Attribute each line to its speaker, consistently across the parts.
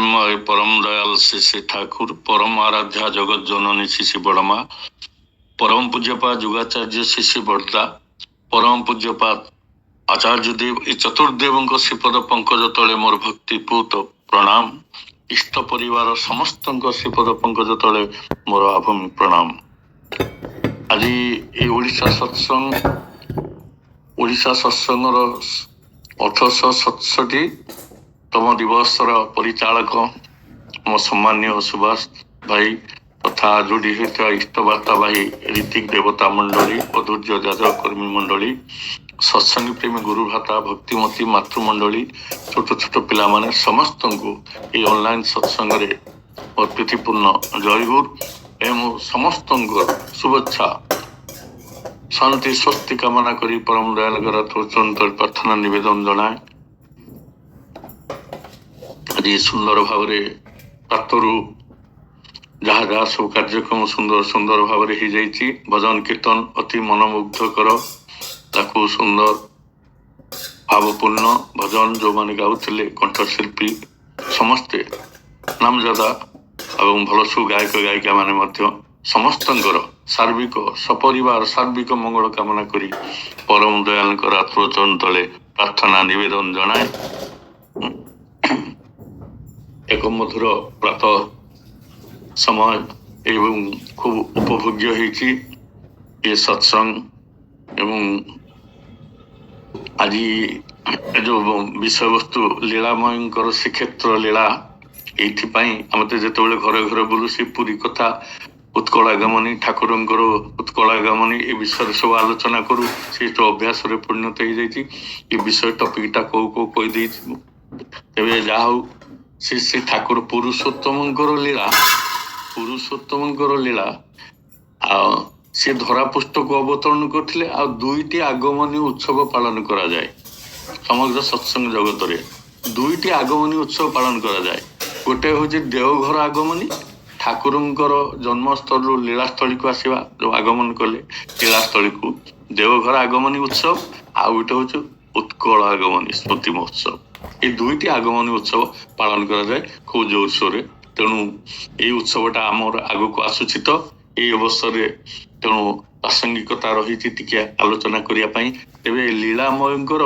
Speaker 1: প্রেমময় পরম দয়াল শ্রী শ্রী ঠাকুর, পরম আরাধ্যা জগৎ জননী শ্রী শ্রী বড়মা, পরম পূজ্যপাত যুগাচার্য শ্রী শ্রী বর্দা, পরম পূজ্যপাত ଆଚାର୍ଯ୍ୟଦେବ ଏ ଚତୁର୍ଦେବଙ୍କ ଶ୍ରୀପଦ ପଙ୍କଜ ତଳେ ମୋର ଭକ୍ତିପୂତ ପ୍ରଣାମ। ଇଷ୍ଟ ପରିବାର ସମସ୍ତଙ୍କ ଶ୍ରୀପଦ ପଙ୍କଜ ତଳେ ମୋର ଆଭୂମି ପ୍ରଣାମ। ଆଜି ଏ ଓଡ଼ିଶା ସତ୍ସଙ୍ଗର 1867ତମ ଦିବସର ପରିଚାଳକ ମୋ ସମ୍ମାନୀୟ ସୁଭାଷ ଭାଇ ତଥା ଯୋଡ଼ି ହୋଇଥିବା ଇଷ୍ଟବାର୍ତ୍ତା ଭାଇ ରୀତିକ ଦେବତା ମଣ୍ଡଳୀ ଓ ଧୈର୍ଯ୍ୟ ଯାଜକ କର୍ମୀ ମଣ୍ଡଳୀ, ସତ୍ସଙ୍ଗୀ ପ୍ରେମୀ ଗୁରୁ ଭ୍ରାତା ଭକ୍ତିମତୀ ମାତୃମଣ୍ଡଳୀ, ଛୋଟ ଛୋଟ ପିଲାମାନେ ସମସ୍ତଙ୍କୁ ଏହି ଅନଲାଇନ ସତ୍ସଙ୍ଗରେ ମୋର ପ୍ରୀତିପୂର୍ଣ୍ଣ ଜୟଗୁରୁ ଏବଂ ସମସ୍ତଙ୍କର ଶୁଭେଚ୍ଛା ଶାନ୍ତି ସ୍ୱସ୍ତି କାମନା କରି ପରମ ଦୟାଳଙ୍କର ପ୍ରାର୍ଥନା ନିବେଦନ ଜଣାଏ। ଆଜି ସୁନ୍ଦର ଭାବରେ ପ୍ରାତରୁ ଯାହା ଯାହା ସବୁ କାର୍ଯ୍ୟକ୍ରମ ସୁନ୍ଦର ଭାବରେ ହେଇଯାଇଛି। ଭଜନ କୀର୍ତ୍ତନ ଅତି ମନମୁଗ୍ଧକର, ତାକୁ ସୁନ୍ଦର ଭାବପୂର୍ଣ୍ଣ ଭଜନ ଯେଉଁମାନେ ଗାଉଥିଲେ କଣ୍ଠଶିଳ୍ପୀ ସମସ୍ତେ ନାମଜାଦା ଏବଂ ଭଲ ସବୁ ଗାୟକ ଗାୟିକା ମାନେ ମଧ୍ୟ ସମସ୍ତଙ୍କର ସାର୍ବିକ ସପରିବାର ସାର୍ବିକ ମଙ୍ଗଳ କାମନା କରି ପରମ ଦୟାଳଙ୍କର ଆତ୍ମଚରଣ ତଳେ ପ୍ରାର୍ଥନା ନିବେଦନ ଜଣାଏ। ଏକ ମଧୁର ପ୍ରାତଃ ସମୟ ଏବଂ ଖୁବ ଉପଭୋଗ୍ୟ ହେଇଛି ଏ ସତ୍ସଙ୍ଗ। ଏବଂ ଆଜି ଯୋଉ ବିଷୟବସ୍ତୁ ଲୀଳାମୟଙ୍କର ଶ୍ରୀକ୍ଷେତ୍ର ଲୀଳା, ଏଇଥିପାଇଁ ଆମେ ତ ଯେତେବେଳେ ଘରେ ଘରେ ବୁଲୁ ସେ ପୁରୀ କଥା, ଉତ୍କଳ ଆଗମନୀ, ଠାକୁରଙ୍କର ଉତ୍କଳ ଆଗମନୀ ଏ ବିଷୟରେ ସବୁ ଆଲୋଚନା କରୁ। ସେ ତ ଅଭ୍ୟାସରେ ପରିଣତ ହେଇଯାଇଛି। ଏ ବିଷୟ ଟପିକଟା କୋଉ କହିଦେଇଛି। ତେବେ ଯାହା ହଉ ଶ୍ରୀ ଠାକୁର ପୁରୁଷୋତ୍ତମଙ୍କର ଲୀଳା ଆଉ ସେ ଧରାପୃଷ୍ଠକୁ ଅବତରଣ କରିଥିଲେ। ଆଉ ଦୁଇଟି ଆଗମନୀ ଉତ୍ସବ ପାଳନ କରାଯାଏ ସମଗ୍ର ସତ୍ସଙ୍ଗ ଜଗତରେ। ଦୁଇଟି ଆଗମନୀ ଉତ୍ସବ ପାଳନ କରାଯାଏ। ଗୋଟେ ହଉଛି ଦେଓଘର ଆଗମନୀ, ଠାକୁରଙ୍କର ଜନ୍ମସ୍ଥଳରୁ ଲୀଳାସ୍ଥଳୀକୁ ଆସିବା, ଯୋଉ ଆଗମନ କଲେ ଲୀଳାସ୍ଥଳୀକୁ, ଦେଓଘର ଆଗମନୀ ଉତ୍ସବ। ଆଉ ଗୋଟେ ହଉଛି ଉତ୍କଳ ଆଗମନୀ ସ୍ମୃତି ମହୋତ୍ସବ। এই ଦୁଇଟି ଆଗମନୀ ଉତ୍ସବ ପାଳନ କରାଯାଏ ଖୁବ ଜୋରସୋରରେ। ତେଣୁ ଏଇ ଉତ୍ସବଟା ଆମର ଆଗକୁ ଆସୁଛି, ତ ଏଇ ଅବସରରେ ତେଣୁ ପ୍ରାସଙ୍ଗିକତା ରହିଛି ଟିକେ ଆଲୋଚନା କରିବା ପାଇଁ। ତେବେ ଲୀଳାମୟଙ୍କର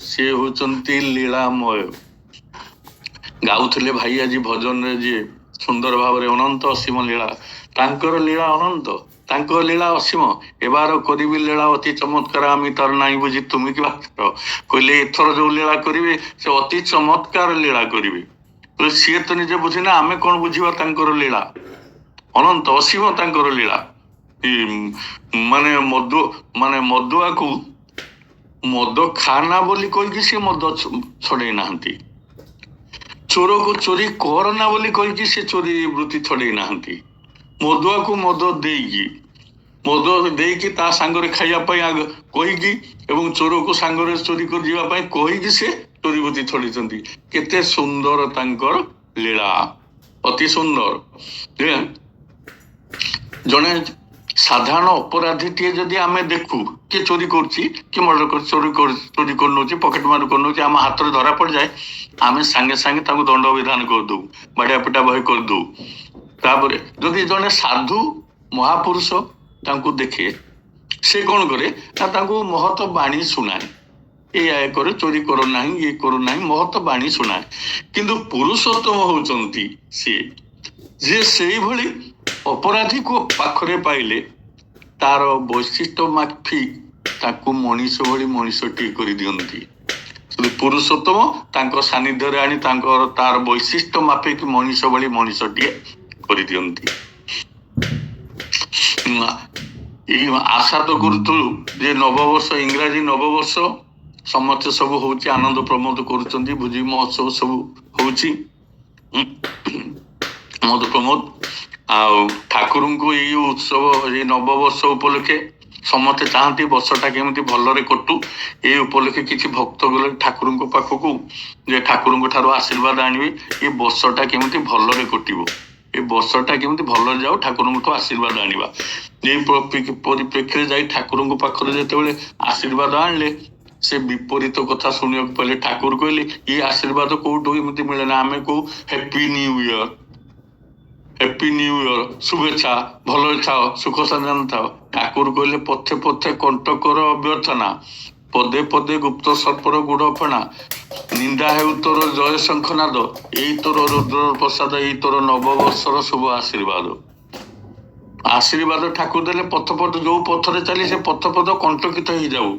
Speaker 1: ସେ ହଉଛନ୍ତି ଲୀଳାମୟ। ଗାଉଥିଲେ ଭାଇ ଆଜି ଭଜନରେ ଯିଏ ସୁନ୍ଦର ଭାବରେ ଅନନ୍ତ ଅସୀମ ଲୀଳା, ତାଙ୍କର ଲୀଳା ଅନନ୍ତ, ତାଙ୍କ ଲୀଳା ଅସୀମ। ଏବାର କରିବି ଲୀଳା ଅତି ଚମତ୍କାର, আমি তার নাই বুঝি তুমি কি ଭାବର। କହିଲେ ଏଥର ଯୋଉ ଲୀଳା କରିବେ ସେ ଅତି ଚମତ୍କାର ଲୀଳା କରିବେ। ସିଏ ତ ନିଜେ ବୁଝିନା, ଆମେ କଣ ବୁଝିବା ତାଙ୍କର ଲୀଳା। ଅନନ୍ତ ଅସୀମ ତାଙ୍କର ଲୀଳା। ମାନେ ମଦୁଆକୁ ମଦ ଖାନା ବୋଲି କହିକି ସେ ମଦ ଛଡେଇ ନାହାନ୍ତି, ଚୋରକୁ ଚୋରି କରନା ବୋଲି କହିକି ସେ ଚୋରି ବୃତ୍ତି ଛଡେଇ ନାହାନ୍ତି। ମଦୁଆକୁ ମଦ ଦେଇକି ତା ସାଙ୍ଗରେ ଖାଇବା ପାଇଁ କହିକି ଏବଂ ଚୋରକୁ ସାଙ୍ଗରେ ଚୋରି କରି ଯିବା ପାଇଁ କହିକି ସେ ଚୋରି ବୃତ୍ତି ଛଡେଇଛନ୍ତି। କେତେ ସୁନ୍ଦର ତାଙ୍କର ଲୀଳା, ଅତି ସୁନ୍ଦର। ଜଣେ ସାଧାରଣ ଅପରାଧୀଟିଏ ଯଦି ଆମେ ଦେଖୁ, କିଏ ଚୋରି କରୁଛି, କି ମର୍ଡର କରୁଛି, ଚୋରି କରିନଉଛି, ପକେଟ ମାର କରିନଉଛି, ଆମ ହାତରେ ଧରା ପଡିଯାଏ, ଆମେ ସାଙ୍ଗେ ସାଙ୍ଗେ ତାଙ୍କୁ ଦଣ୍ଡ ବିଧାନ କରିଦଉ, ବାଡିଆ ପିଟା ବହି କରିଦଉ। ତାପରେ ଯଦି ଜଣେ ସାଧୁ ମହାପୁରୁଷ ତାଙ୍କୁ ଦେଖେ, ସେ କଣ କରେ ନା ତାଙ୍କୁ ମହତ ବାଣୀ ଶୁଣାଏ, ଏଇଆ କରେ, ଚୋରି କର ନାହିଁ, ଇଏ କରୁ ନାହିଁ, ମହତ ବାଣୀ ଶୁଣାଏ। କିନ୍ତୁ ପୁରୁଷୋତ୍ତମ ହଉଛନ୍ତି ସିଏ ଯେ ସେଇଭଳି ଅପରାଧୀକୁ ପାଖରେ ପାଇଲେ ତାର ବୈଶିଷ୍ଟ୍ୟ ମାଫିକ ତାକୁ ମଣିଷ ଭଳି ମଣିଷଟିଏ କରିଦିଅନ୍ତି। ପୁରୁଷୋତ୍ତମ ତାଙ୍କ ସାନ୍ନିଧ୍ୟରେ ଆଣି ତାର ବୈଶିଷ୍ଟ୍ୟ ମାଫିକ ମଣିଷ ଭଳି ମଣିଷଟିଏ କରିଦିଅନ୍ତି। ଏଇ ଆଶା ତ କରୁଥିଲୁ ଯେ ନବବର୍ଷ, ଇଂରାଜୀ ନବବର୍ଷ ସମସ୍ତେ ସବୁ ହଉଛି, ଆନନ୍ଦ ପ୍ରମୋଦ କରୁଛନ୍ତି, ଭୋଜି ମହୋତ୍ସବ ସବୁ ହଉଛି, ମଦ ପ୍ରମୋଦ। ଆଉ ଠାକୁରଙ୍କୁ ଏଇ ଉତ୍ସବ, ଏଇ ନବବର୍ଷ ଉପଲକ୍ଷେ ସମସ୍ତେ ଚାହାନ୍ତି ବର୍ଷଟା କେମିତି ଭଲରେ କଟୁ। ଏଇ ଉପଲକ୍ଷେ କିଛି ଭକ୍ତ ଗଲେ ଠାକୁରଙ୍କ ପାଖକୁ ଯେ ଠାକୁରଙ୍କ ଠାରୁ ଆଶୀର୍ବାଦ ଆଣିବେ, ଏ ବର୍ଷଟା କେମିତି ଭଲରେ କଟିବ, ଏ ବର୍ଷଟା କେମିତି ଭଲରେ ଯାଉ, ଠାକୁରଙ୍କଠୁ ଆଶୀର୍ବାଦ ଆଣିବା। ଏଇ ପରିପ୍ରେକ୍ଷୀରେ ଯାଇ ଠାକୁରଙ୍କ ପାଖରେ ଯେତେବେଳେ ଆଶୀର୍ବାଦ ଆଣିଲେ, ସେ ବିପରୀତ କଥା ଶୁଣିବାକୁ ପାଇଲେ ଠାକୁର କହିଲେ ଏ ଆଶୀର୍ବାଦ କୋଉଠୁ ଏମିତି ମିଳେ ନା। ଆମେ କହୁ happy new year, happy new year, ଶୁଭେଚ୍ଛା, ଭଲରେ ଥାଅ, ସୁଖ ଶାନ୍ତି ଥାଅ। ଠାକୁର କହିଲେ ପଥେ ପଥେ କଣ୍ଟକର ଅଭ୍ୟର୍ଥନା, ପଦେ ପଦେ ଗୁପ୍ତ ସର୍ପର ଗୁଡ଼ ଫେଣା, ନିନ୍ଦା ହେଉ ତୋର ଜୟ ଶଙ୍ଖନାଦ, ଏଇ ତୋର ରୁଦ୍ର ପ୍ରସାଦ, ଏଇ ତୋର ନବବର୍ଷର ଶୁଭ ଆଶୀର୍ବାଦ। ଆଶୀର୍ବାଦ ଠାକୁର ଦେଲେ ପଥ ପଥ ଯୋଉ ପଥରେ ଚାଲି ସେ ପଥ ପଥ କଣ୍ଟକିତ ହେଇଯାଉ।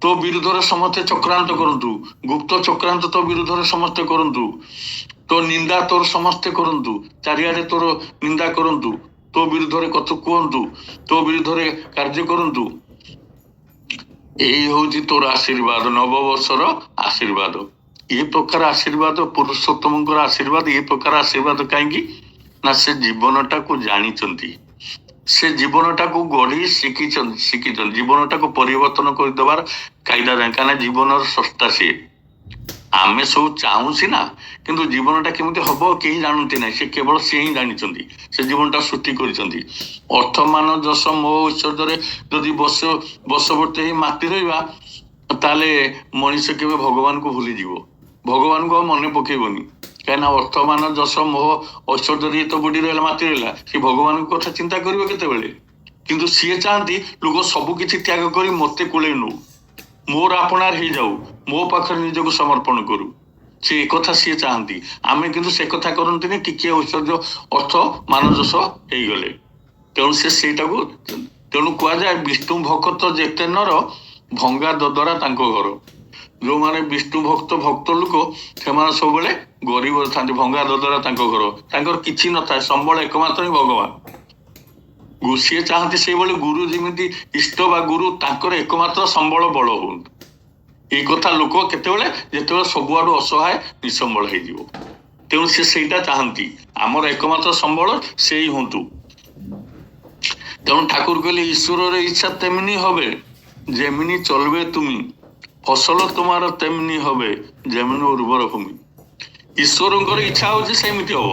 Speaker 1: ତୋ ବିରୁଦ୍ଧରେ ସମସ୍ତେ ଚକ୍ରାନ୍ତ କରନ୍ତୁ, ଗୁପ୍ତ ଚକ୍ରାନ୍ତ ତୋ ବିରୁଦ୍ଧରେ ସମସ୍ତେ କରନ୍ତୁ, ତୋ ନିନ୍ଦା ତୋର ସମସ୍ତେ କରନ୍ତୁ, ଚାରିଆଡେ ତୋର ନିନ୍ଦା କରନ୍ତୁ, ତୋ ବିରୁଦ୍ଧରେ କଥା କୁହନ୍ତୁ, ତୋ ବିରୁଦ୍ଧରେ କାର୍ଯ୍ୟ କରନ୍ତୁ। ଏଇ ହଉଛି ତୋର ଆଶୀର୍ବାଦ, ନବବର୍ଷର ଆଶୀର୍ବାଦ। ଏ ପ୍ରକାର ଆଶୀର୍ବାଦ ପୁରୁଷୋତ୍ତମଙ୍କର ଆଶୀର୍ବାଦ। ଏ ପ୍ରକାର ଆଶୀର୍ବାଦ କାହିଁକି ନା ସେ ଜୀବନଟାକୁ ଜାଣିଛନ୍ତି, ସେ ଜୀବନଟାକୁ ଗଢି ଶିଖିଛନ୍ତି, ଜୀବନଟାକୁ ପରିବର୍ତ୍ତନ କରିଦେବାର କାଇଦା ଜାଣି। କାହିଁକିନା ଜୀବନର ସ୍ରଷ୍ଟା ସିଏ। ଆମେ ସବୁ ଚାହୁଁ ସିନା, କିନ୍ତୁ ଜୀବନଟା କେମିତି ହବ କେହି ଜାଣନ୍ତି ନାହିଁ, ସେ କେବଳ ସିଏ ହିଁ ଜାଣିଛନ୍ତି। ସେ ଜୀବନଟା ସୃଷ୍ଟି କରିଛନ୍ତି। ଅର୍ଥମାନ ଯଶ ମୋହ ଐଶ୍ୱର୍ଯ୍ୟରେ ଯଦି ବଶବର୍ତ୍ତୀ ହେଇ ମାତି ରହିବା, ତାହେଲେ ମଣିଷ କେବେ ଭଗବାନଙ୍କୁ ଭୁଲିଯିବ, ଭଗବାନଙ୍କୁ ଆଉ ମନେ ପକେଇବନି। କାହିଁକିନା ଅର୍ଥମାନ ଯଶ ମୋହ ଐଶ୍ୱର୍ଯ୍ୟରେ ତ ବୁଡି ରହିଲା, ମାତି ରହିଲା, ସେ ଭଗବାନଙ୍କ କଥା ଚିନ୍ତା କରିବ କେତେବେଳେ? କିନ୍ତୁ ସିଏ ଚାହାନ୍ତି ଲୋକ ସବୁ କିଛି ତ୍ୟାଗ କରି ମତେ କୋଳେଇ ନଉ, ମୋର ଆପଣାର ହେଇଯାଉ, ମୋ ପାଖରେ ନିଜକୁ ସମର୍ପଣ କରୁ। ସେ କଥା ସିଏ ଚାହାନ୍ତି। ଆମେ କିନ୍ତୁ ସେ କଥା କରନ୍ତିନି। ଟିକିଏ ଐଶ୍ୱର୍ଯ୍ୟ ଅର୍ଥ ମାନ ଯଶ ହେଇଗଲେ ତେଣୁ ସେ ସେଇଟାକୁ, ତେଣୁ କୁହାଯାଏ ବିଷ୍ଣୁ ଭକ୍ତ ଯେତେ ନର, ଭଙ୍ଗା ଦଦରା ତାଙ୍କ ଘର। ଯୋଉମାନେ ବିଷ୍ଣୁ ଭକ୍ତ ଲୋକ ସେମାନେ ସବୁବେଳେ ଗରିବ ଥାନ୍ତି, ଭଙ୍ଗା ଦଦରା ତାଙ୍କ ଘର, ତାଙ୍କର କିଛି ନଥାଏ, ସମ୍ବଳ ଏକମାତ୍ର ହିଁ ଭଗବାନ। ସିଏ ଚାହାନ୍ତି ସେଇଭଳି ଗୁରୁ ଯେମିତି ଇଷ୍ଟ ବା ଗୁରୁ ତାଙ୍କର ଏକମାତ୍ର ସମ୍ବଳ ବଳ ହୁଅନ୍ତୁ। ଏଇ କଥା ଲୋକ କେତେବେଳେ, ଯେତେବେଳେ ସବୁଆଡୁ ଅସହାୟ ନିସମ୍ବଳ ହେଇଯିବ। ତେଣୁ ସେ ସେଇଟା ଚାହାନ୍ତି, ଆମର একমাত্র ସମ୍ବଳ ସେଇ ହୁଅନ୍ତୁ। ତେଣୁ ଠାକୁର କହିଲେ ଈଶ୍ୱରର ଇଚ୍ଛା তেমনি হবে যেমনি চলবে তুমি, ফসল তোমার তেমনি হবে যেমনি উর্বর ভূমি। ଈଶ୍ୱରଙ୍କର ଇଚ୍ଛା ହଉଛି ସେମିତି ହବ।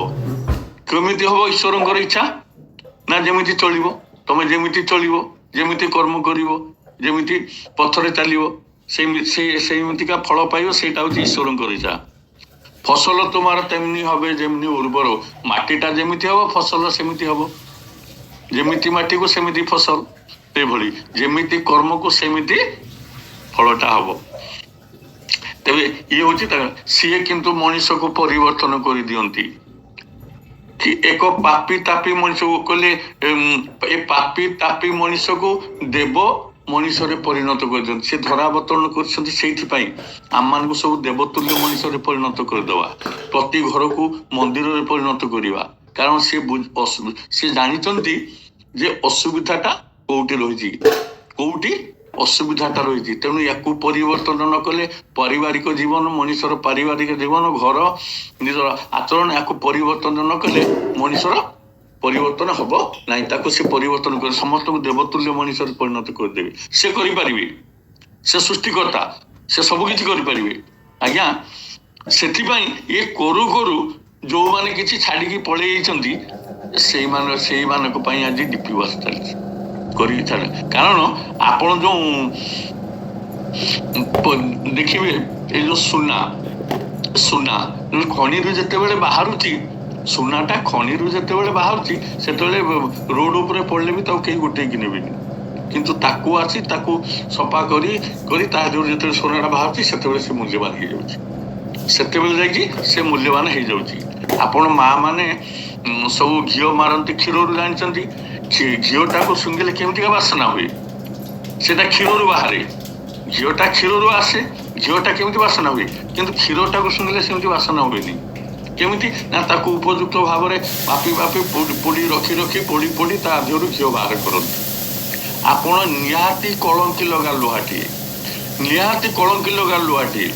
Speaker 1: କେମିତି ହବ ଈଶ୍ୱରଙ୍କର ଇଚ୍ଛା? ନା ଯେମିତି ଚଳିବ, ତମେ ଯେମିତି ଚଳିବ, ଯେମିତି କର୍ମ କରିବ, ଯେମିତି ପଥରେ ଚାଲିବ, ସେଇମିତିକା ଫଳ ପାଇବ, ସେଇଟା ହଉଛି ଈଶ୍ୱରଙ୍କର ଇଚ୍ଛା। ଫସଲ তোমার তেমনি হবে যেমনি উর্বর, ମାଟିଟା ଯେମିତି ହବ ଫସଲ ସେମିତି ହବ, ଯେମିତି ମାଟିକୁ ସେମିତି ଫସଲ, ସେଇଭଳି ଯେମିତି କର୍ମକୁ ସେମିତି ଫଳଟା ହବ। ତେବେ ଇଏ ହଉଛି ସିଏ କିନ୍ତୁ ମଣିଷକୁ ପରିବର୍ତ୍ତନ କରିଦିଅନ୍ତି। କି ଏକ ପାପି ତାପି ମଣିଷକୁ କହିଲେ ଏ ପାପି ତାପି ମଣିଷକୁ ଦେବ ମଣିଷରେ ପରିଣତ କରିଦିଅନ୍ତି। ସେ ଧରାବତରଣ କରିଛନ୍ତି ସେଇଥିପାଇଁ ଆମମାନଙ୍କୁ ସବୁ ଦେବତୁଲ୍ୟ ମଣିଷରେ ପରିଣତ କରିଦେବା, ପ୍ରତି ଘରକୁ ମନ୍ଦିରରେ ପରିଣତ କରିବା। କାରଣ ସେ ଜାଣିଛନ୍ତି ଯେ ଅସୁବିଧାଟା କୋଉଠି ରହିଛି, କୋଉଠି ଅସୁବିଧାଟା ରହିଛି। ତେଣୁ ୟାକୁ ପରିବର୍ତ୍ତନ ନ କଲେ ପାରିବାରିକ ଜୀବନ, ମଣିଷର ପାରିବାରିକ ଜୀବନ, ଘର, ନିଜର ଆଚରଣ, ୟାକୁ ପରିବର୍ତ୍ତନ ନ କଲେ ମଣିଷର ପରିବର୍ତ୍ତନ ହବ ନାହିଁ। ତାକୁ ସେ ପରିବର୍ତ୍ତନ କରି ସମସ୍ତଙ୍କୁ ଦେବତୁଲ୍ୟ ମଣିଷରେ ପରିଣତ କରିଦେବେ। ସେ କରିପାରିବେ, ସେ ସୃଷ୍ଟିକର୍ତ୍ତା, ସେ ସବୁ କିଛି କରିପାରିବେ। ଆଜ୍ଞା, ସେଥିପାଇଁ ଏ କରୁ କରୁ ଯୋଉମାନେ କିଛି ଛାଡିକି ପଳେଇ ଯାଇଛନ୍ତି ସେଇମାନଙ୍କ ପାଇଁ ଆଜି ଡିପି ୱାଶ ଚାଲିଛି କରିକି ଛାଡେ। କାରଣ ଆପଣ ଯୋଉ ଦେଖିବେ ଏଇ ଯୋଉ ସୁନା ଖଣିରୁ ଯେତେବେଳେ ବାହାରୁଛି, ସୁନାଟା ଖଣିରୁ ଯେତେବେଳେ ବାହାରୁଛି, ସେତେବେଳେ ରୋଡ ଉପରେ ପଡିଲେ ବି ତାକୁ କେହି ଗୋଟେଇକି ନେବେନି। କିନ୍ତୁ ତାକୁ ଆସି ତାକୁ ସଫା କରି ତା ଦେହରୁ ଯେତେବେଳେ ସୁନାଟା ବାହାରୁଛି, ସେତେବେଳେ ସେ ମୂଲ୍ୟବାନ ହେଇଯାଉଛି, ସେତେବେଳେ ଯାଇକି ସେ ମୂଲ୍ୟବାନ ହେଇଯାଉଛି। ଆପଣ ମା ମାନେ ସବୁ ଘିଅ ମାରନ୍ତି କ୍ଷୀରରୁ, ଜାଣିଛନ୍ତି? ଘିଅଟାକୁ ଶୁଙ୍ଘିଲେ କେମିତିକା ବାସନା ହୁଏ, ସେଟା କ୍ଷୀରରୁ ବାହାରେ, ଘିଅଟା କ୍ଷୀରରୁ ଆସେ, ଘିଅଟା କେମିତି ବାସନା ହୁଏ, କିନ୍ତୁ କ୍ଷୀରଟାକୁ ଶୁଙ୍ଘିଲେ ସେମିତି ବାସନା ହୁଏନି। କେମିତି ନା ତାକୁ ଉପଯୁକ୍ତ ଭାବରେ ବାପି ପୋଡ଼ି ରଖି ତା ଦେହରୁ ଘିଅ ବାହାର କରନ୍ତି। ଆପଣ ନିହାତି କଳଙ୍କି ଲଗା ଲୁହାଟିଏ, ନିହାତି କଳଙ୍କି ଲଗା ଲୁହାଟିଏ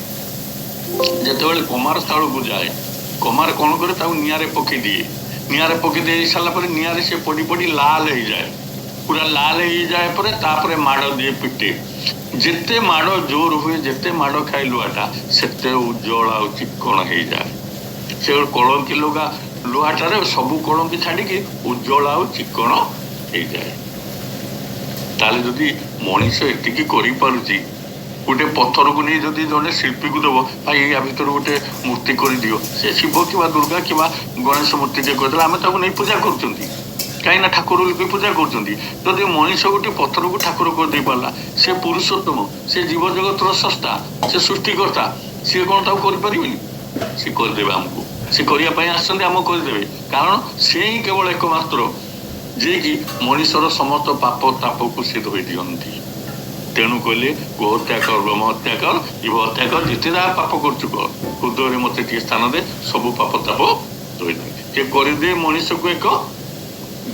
Speaker 1: ଯେତେବେଳେ କମାର ସ୍ଥଳକୁ ଯାଏ, କମାର କଣ କରେ, ତାକୁ ନିଆଁରେ ପକେଇ ଦିଏ। ନିଆଁରେ ପକେଇ ଦେଇ ସାରିଲା ପରେ ନିଆଁରେ ସେ ପୋଡ଼ି ଲାଲ ହେଇଯାଏ, ପୁରା ଲାଲ ହେଇଯାଏ ପରେ ତାପରେ ମାଡ଼ ଦିଏ, ପିଟେ। ଯେତେ ମାଡ଼ ଜୋର ହୁଏ, ଯେତେ ମାଡ଼ ଖାଏ ଲୁହାଟା, ସେତେ ଉଜ୍ଜଳ ଆଉ ଚିକ୍କଣ ହେଇଯାଏ। ସେ କଳଙ୍କି ଲଗା ଲୁହାଟାରେ ସବୁ କଳଙ୍କି ଛାଡିକି ଉଜ୍ଜଳ ଆଉ ଚିକ୍କଣ ହେଇଯାଏ। ତାହେଲେ ଯଦି ମଣିଷ ଏତିକି କରିପାରୁଛି, गोटे पत्थर को नहीं जदि जड़े शिल्पी को देव भाई या भर गोटे मूर्ति करदियो से शिव कि दुर्गा कि गणेश मूर्ति करदे आम नहीं पूजा कर कहीं ठाकुर लोग पूजा कर मनीष गोटे पत्थर को ठाकुर कर दे पारा से पुरुषोत्तम से जीव जगतर सस्ता से सृष्टिकर्ता सी कौन करें सी करदे आमको सी करने आम करदे कारण से ही केवल एकमात्र जे कि मनीषर समस्त पाप ताप को सी धोई दिखती तेणु कहले गो हत्या कर ब्रह्म हत्या कर जीव हत्या कर जिते जहाँ पाप कर हृदय में मत स्थान दे सब पाप ताप धोई दे करदे मनीष को एक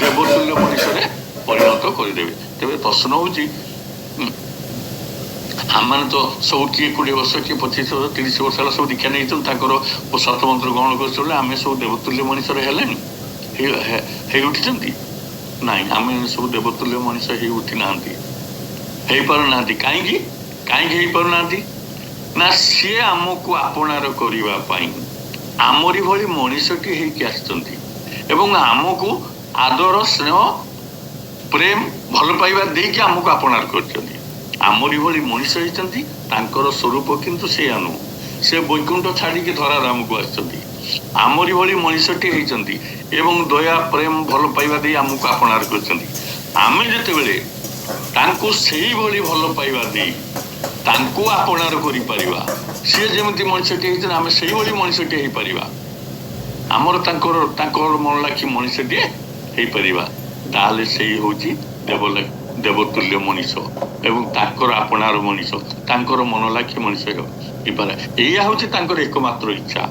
Speaker 1: देवतुल्य मनीष परिणत करदे तेज प्रश्न हूँ आम मैंने तो सब किए 20 वर्ष किए 25 वर्ष 30 वर्ष है सब दीक्षा नहीं सत मंत्र ग्रहण कर आम सब देवतुल्य मनीष है उठी ना आम सब देवतुल्य मनीष हो उठी ना पारना कहीं कहीं पारना ना सी आमको आपणार करने आमरी भली मनीषटी होकर आमको आदर स्नेह प्रेम भल पाइबा देकी आमको आपणार कर आमरी भली मनीष होती स्वरूप किंतु से आनु से वैकुंठ छाड़ी धरार आमको आमरी भली मनीषटी होती दया प्रेम भल पाइबा दे आमको आपणार कर आम जिते तांको सही भली भल पाइबा दे तांको आपणार करि परिबा सी जेमती मनुष्यटी होती आम से भली मनुष्यटी हो पारिबा आमर तांकर मन लाखी मनुष्यटी हो पारिबा ताले से होची देवतुल्य मनीष एवं तांकर आपणार मनीष तांकर मन लाखी मनीष हो पारे एया होची तांकर एकमात्र इच्छा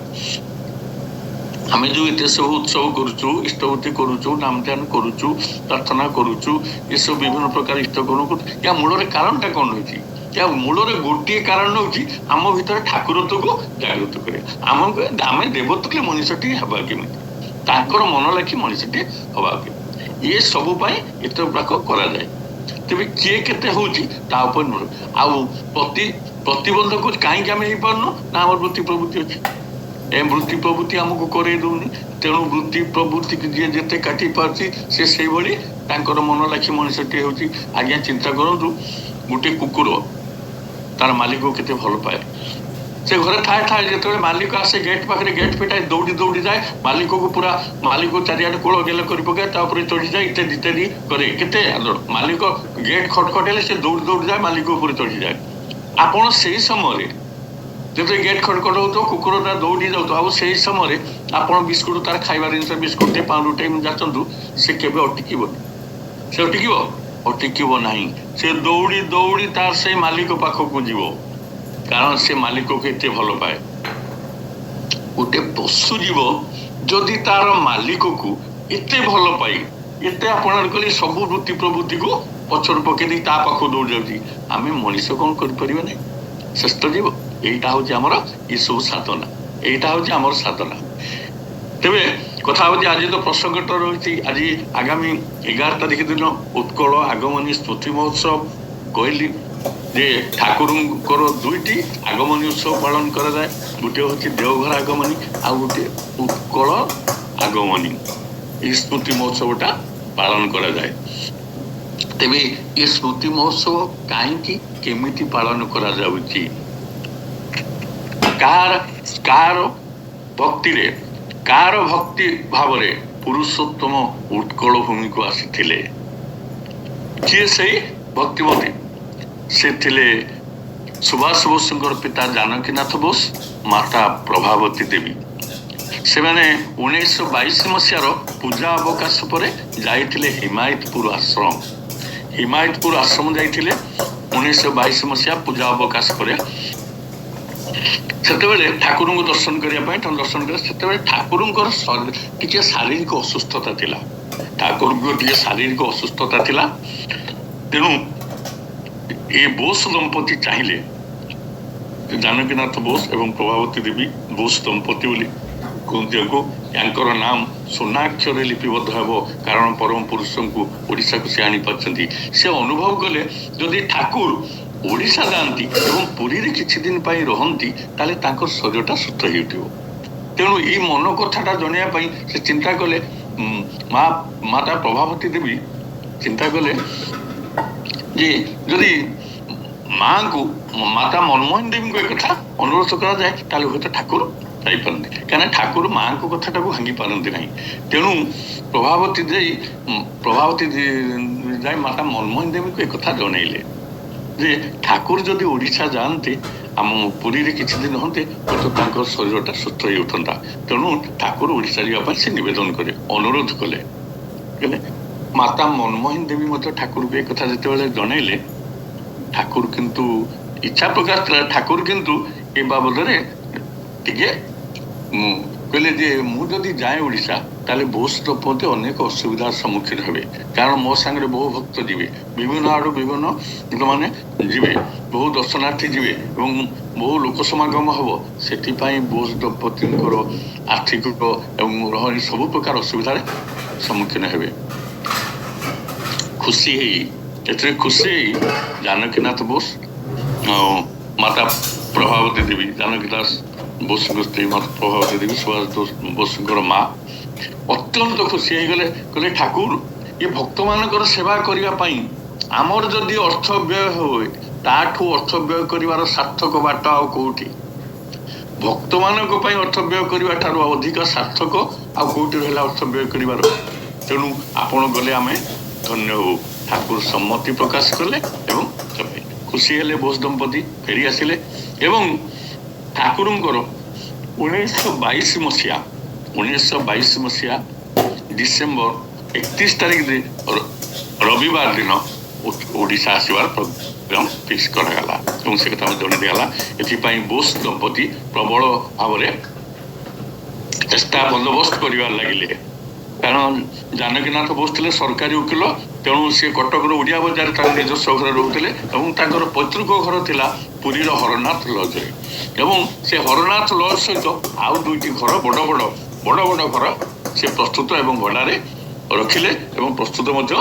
Speaker 1: आम जो ये सब उत्सव करुचु इष्टवती करुचु नाम ध्यान करुचु प्रार्थना करुचु ये सब विभिन्न प्रकार इष्ट करुँ या मूल कारणटा कौन होती या मूल गोटे कारण हूँ आम भर ठाकुरत्व को जागृत करे आम देवतुल्य मनीषटी हवा केमी मन लाखी मनीषटी हवा के ये सबुपाई एत गुड़ाक कराए तेज किए के आउ प्रतिबंधक कहीं आम हो पार्न ना आम वृत्ति प्रवृत्ति अच्छी वृत्ति प्रवृत्ति आमको करे दौनी तेणु वृत्ति प्रवृत्ति जी जिते काटी पार्टी से भली मन लाखी मनीषटी होची आज्ञा चिंता करंतु गोटे कुकुर तार मालिक को केते भल पाए से घरे थाए थाए जो मालिक आसे गेट पाखे गेट फिटाए दौड़ी दौड़ी जाए मालिक को पूरा मालिक को चारिआडे कोल गेल कर पकाए चढ़ी जाए इत्यादि इत्यादि करे केते आदर मालिक गेट खटखटेले से दौड़ी दौड़ी जाए मालिक ऊपर चढ़ी जाए आपण से समय जो गेट खटखट हो कुकुरटा दौड़ी जाऊ से समय आप बिस्कुट तार खाइबार जिन बिस्कुट पाउंडे जाचु से केवे अटिकबनी से अटिकब ना से दौड़ी दौड़ी तार से मालिक पाखक जीव कारण से मालिक को एत भल पाए गोटे पशु जीव जदि तार मालिक को एत भल पाई एत आपणार कले सब वृत्ति प्रवृत्ति को पछर पकई ता पाख दौड़ जाऊँगी आम मनीष कौन कर श्रेष्ठ जीव यहीटा हूँ आमर ये सब साधना यहीटा हूँ आमर साधना तेरे कथा हूँ आज तो प्रसंगटा रही आज आगामी 11 तारिख दिन उत्कल आगमनी स्मृति महोत्सव कहली जे ठाकुर दुईटी आगमनी उत्सव पालन कराए गोटे हूँ देवघर आगमनी आ गोटे उत्कल आगमनी ये स्मृति महोत्सवटा पालन कराए तेरे ये स्मृति महोत्सव कहीं केमिति पालन करा जाउची कार भक्ति रे कार भक्ति भाव रे पुरुषोत्तम उत्कल भूमि को आसीथिले किए सही भक्तिमती से थिले सुभाष बोसଙ୍କର पिता जानकीनाथ बोस माता प्रभावती देवी से माने 1922 मसीहार पूजा अवकाश पर जाइथिले हिमायतपुर आश्रम जाइथिले 1922 मसीहा पूजा अवकाश पर से ठाकुर को दर्शन करने दर्शन कर ठाकुर टी शारीरिक असुस्थता थिला ठाकुर को टी शारीरिक असुस्थता थिला तेणु ये बोस दंपति चाहिए जानकीनाथ बोस एवं प्रभावती देवी बोस दंपति बोली कहते को यांकर नाम सोनाक्षर लिपिबद्ध हे कारण परम पुरुष को ओडिशा को से आनी पार्टी से अनुभव कले जदि ठाकुर ओडिशा जाती एवं पुरी रे किछि दिन पाई रहंती ताले तांकर शरीरटा सुस्थ हो उठिबो तेणु ये मन कथाटा जणिया पाई से चिंता कले माता प्रभावती देवी चिंता कले जे जदि माँ को ମାତା ମନମୋହନ ଦେବୀଙ୍କୁ ଏ କଥା ଅନୁରୋଧ କରାଯାଏ ତାହେଲେ ହୁଏତ ଠାକୁର ଯାଇପାରନ୍ତି, କାହିଁକିନା ଠାକୁର ମାଙ୍କ କଥାଟାକୁ ଭାଙ୍ଗି ପାରନ୍ତି ନାହିଁ। ତେଣୁ ପ୍ରଭାବତୀ ଯାଇ ମାତା ମନମୋହନ ଦେବୀଙ୍କୁ ଏ କଥା ଜଣେଇଲେ ଯେ ଠାକୁର ଯଦି ଓଡ଼ିଶା ଯାଆନ୍ତେ, ଆମ ପୁରୀରେ କିଛି ଦିନ ହୁଅନ୍ତେ, ହୁଏତ ତାଙ୍କ ଶରୀରଟା ସୁସ୍ଥ ହେଇ ଉଠନ୍ତା। ତେଣୁ ଠାକୁର ଓଡ଼ିଶା ଯିବା ପାଇଁ ସେ ନିବେଦନ କଲେ, ଅନୁରୋଧ କଲେ। ମାତା ମନମୋହନ ଦେବୀ ମଧ୍ୟ ଠାକୁରଙ୍କୁ ଏ କଥା ଯେତେବେଳେ ଜଣେଇଲେ, ଠାକୁର କିନ୍ତୁ ଇଚ୍ଛା ପ୍ରକାଶ କଲା। ଠାକୁର କିନ୍ତୁ ଏ ବାବଦରେ ଟିକେ କହିଲେ ଯେ ମୁଁ ଯଦି ଯାଏ ଓଡ଼ିଶା ତାହେଲେ ବୋଷ ଦମ୍ପତି ଅନେକ ଅସୁବିଧାର ସମ୍ମୁଖୀନ ହେବେ, କାରଣ ମୋ ସାଙ୍ଗରେ ବହୁ ଭକ୍ତ ଯିବେ, ବିଭିନ୍ନ ଆଡ଼ୁ ବିଭିନ୍ନ ଲୋକମାନେ ଯିବେ, ବହୁ ଦର୍ଶନାର୍ଥୀ ଯିବେ ଏବଂ ବହୁ ଲୋକ ସମାଗମ ହେବ। ସେଥିପାଇଁ ବୋଷ ଦମ୍ପତିଙ୍କର ଆର୍ଥିକ ଏବଂ ରହଣି ସବୁ ପ୍ରକାର ଅସୁବିଧାରେ ସମ୍ମୁଖୀନ ହେବେ। ଏଥିରେ ଖୁସି ହେଇ ଜାନକୀନାଥ ବୋଷ ମାତା ପ୍ରଭାବତୀ ଦେବୀ, ଜାନକୀ ଦାସ ବୋଷଙ୍କ ସ୍ତ୍ରୀ ମାତା ପ୍ରଭାବତୀ ଦେବୀ, ସୁଭାଷ ବୋଷଙ୍କର ମା ଅତ୍ୟନ୍ତ ଖୁସି ହେଇଗଲେ। କହିଲେ ଠାକୁର ଏ ଭକ୍ତମାନଙ୍କର ସେବା କରିବା ପାଇଁ ଆମର ଯଦି ଅର୍ଥ ବ୍ୟୟ ହୁଏ, ତାଠୁ ଅର୍ଥ ବ୍ୟୟ କରିବାର ସାର୍ଥକ ବାଟ ଆଉ କୋଉଠି? ଭକ୍ତମାନଙ୍କ ପାଇଁ ଅର୍ଥ ବ୍ୟୟ କରିବା ଠାରୁ ଅଧିକ ସାର୍ଥକ ଆଉ କୋଉଠି ରହିଲା ଅର୍ଥ ବ୍ୟୟ କରିବାର? ତେଣୁ ଆପଣ ଗଲେ ଆମେ ଧନ୍ୟ ହଉ। ଠାକୁର ସମ୍ମତି ପ୍ରକାଶ କଲେ ଏବଂ ଖୁସି ହେଲେ। ବୋଷ ଦମ୍ପତି ଫେରି ଆସିଲେ ଏବଂ ଠାକୁରଙ୍କର 1922 ମସିହା ଡିସେମ୍ବର 31 ତାରିଖରେ ରବିବାର ଦିନ ଓଡ଼ିଶା ଆସିବାର ପ୍ରୋଗ୍ରାମ ଫିକ୍ସ କରାଗଲା ଏବଂ ସେ କଥା ଜଣେଇ ଦିଆଗଲା। ଏଥିପାଇଁ ବୋଷ ଦମ୍ପତି ପ୍ରବଳ ଭାବରେ ଚେଷ୍ଟା ବନ୍ଦୋବସ୍ତ କରିବାରେ ଲାଗିଲେ, କାରଣ ଜାନକୀନାଥ ବୋଷ ଥିଲେ ସରକାରୀ ଓକିଲ। ତେଣୁ ସେ କଟକର ଓଡ଼ିଆ ବଜାରରେ ତାଙ୍କ ନିଜସ୍ୱ ଘରେ ରହୁଥିଲେ ଏବଂ ତାଙ୍କର ପୈତୃକ ଘର ଥିଲା ପୁରୀର ହରନାଥ ଲଜରେ। ଏବଂ ସେ ହରନାଥ ଲଜ ସହିତ ଆଉ ଦୁଇଟି ଘର ବଡ଼ ବଡ଼ ଘର ସେ ପ୍ରସ୍ତୁତ ଏବଂ ଭଡ଼ାରେ ରଖିଲେ ଏବଂ ପ୍ରସ୍ତୁତ ମଧ୍ୟ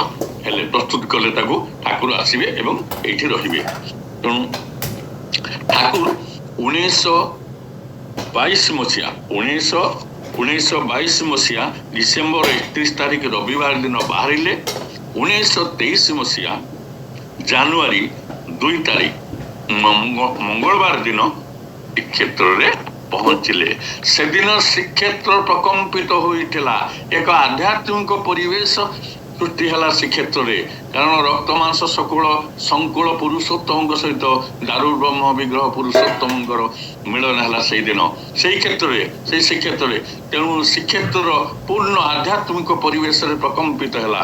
Speaker 1: ହେଲେ, ପ୍ରସ୍ତୁତ କଲେ ତାକୁ। ଠାକୁର ଆସିବେ ଏବଂ ଏଇଠି ରହିବେ। ତେଣୁ ଠାକୁର 1922 ମସିହା ଡିସେମ୍ବର 31 ତାରିଖ ରବିବାର ଦିନ ବାହାରିଲେ। 1923 ମସିହା ଜାନୁଆରୀ 2 ତାରିଖ ମଙ୍ଗଳବାର ଦିନ ଶ୍ରୀକ୍ଷେତ୍ରରେ ପହଞ୍ଚିଲେ। ସେଦିନ ଶ୍ରୀକ୍ଷେତ୍ର ପ୍ରକମ୍ପିତ ହୋଇଥିଲା, ଏକ ଆଧ୍ୟାତ୍ମିକ ପରିବେଶ ସୃଷ୍ଟି ହେଲା ଶ୍ରୀକ୍ଷେତ୍ରରେ, କାରଣ ରକ୍ତ ମାଂସ ସଂକୁଳ ପୁରୁଷୋତ୍ତମଙ୍କ ସହିତ ଦାରୁ ବ୍ରହ୍ମ ବିଗ୍ରହ ପୁରୁଷୋତ୍ତମଙ୍କର ମିଳନ ହେଲା ସେଇଦିନ ସେଇ ଶ୍ରୀକ୍ଷେତ୍ରରେ। ତେଣୁ ଶ୍ରୀକ୍ଷେତ୍ରର ପୂର୍ଣ୍ଣ ଆଧ୍ୟାତ୍ମିକ ପରିବେଶରେ ପ୍ରକମ୍ପିତ ହେଲା।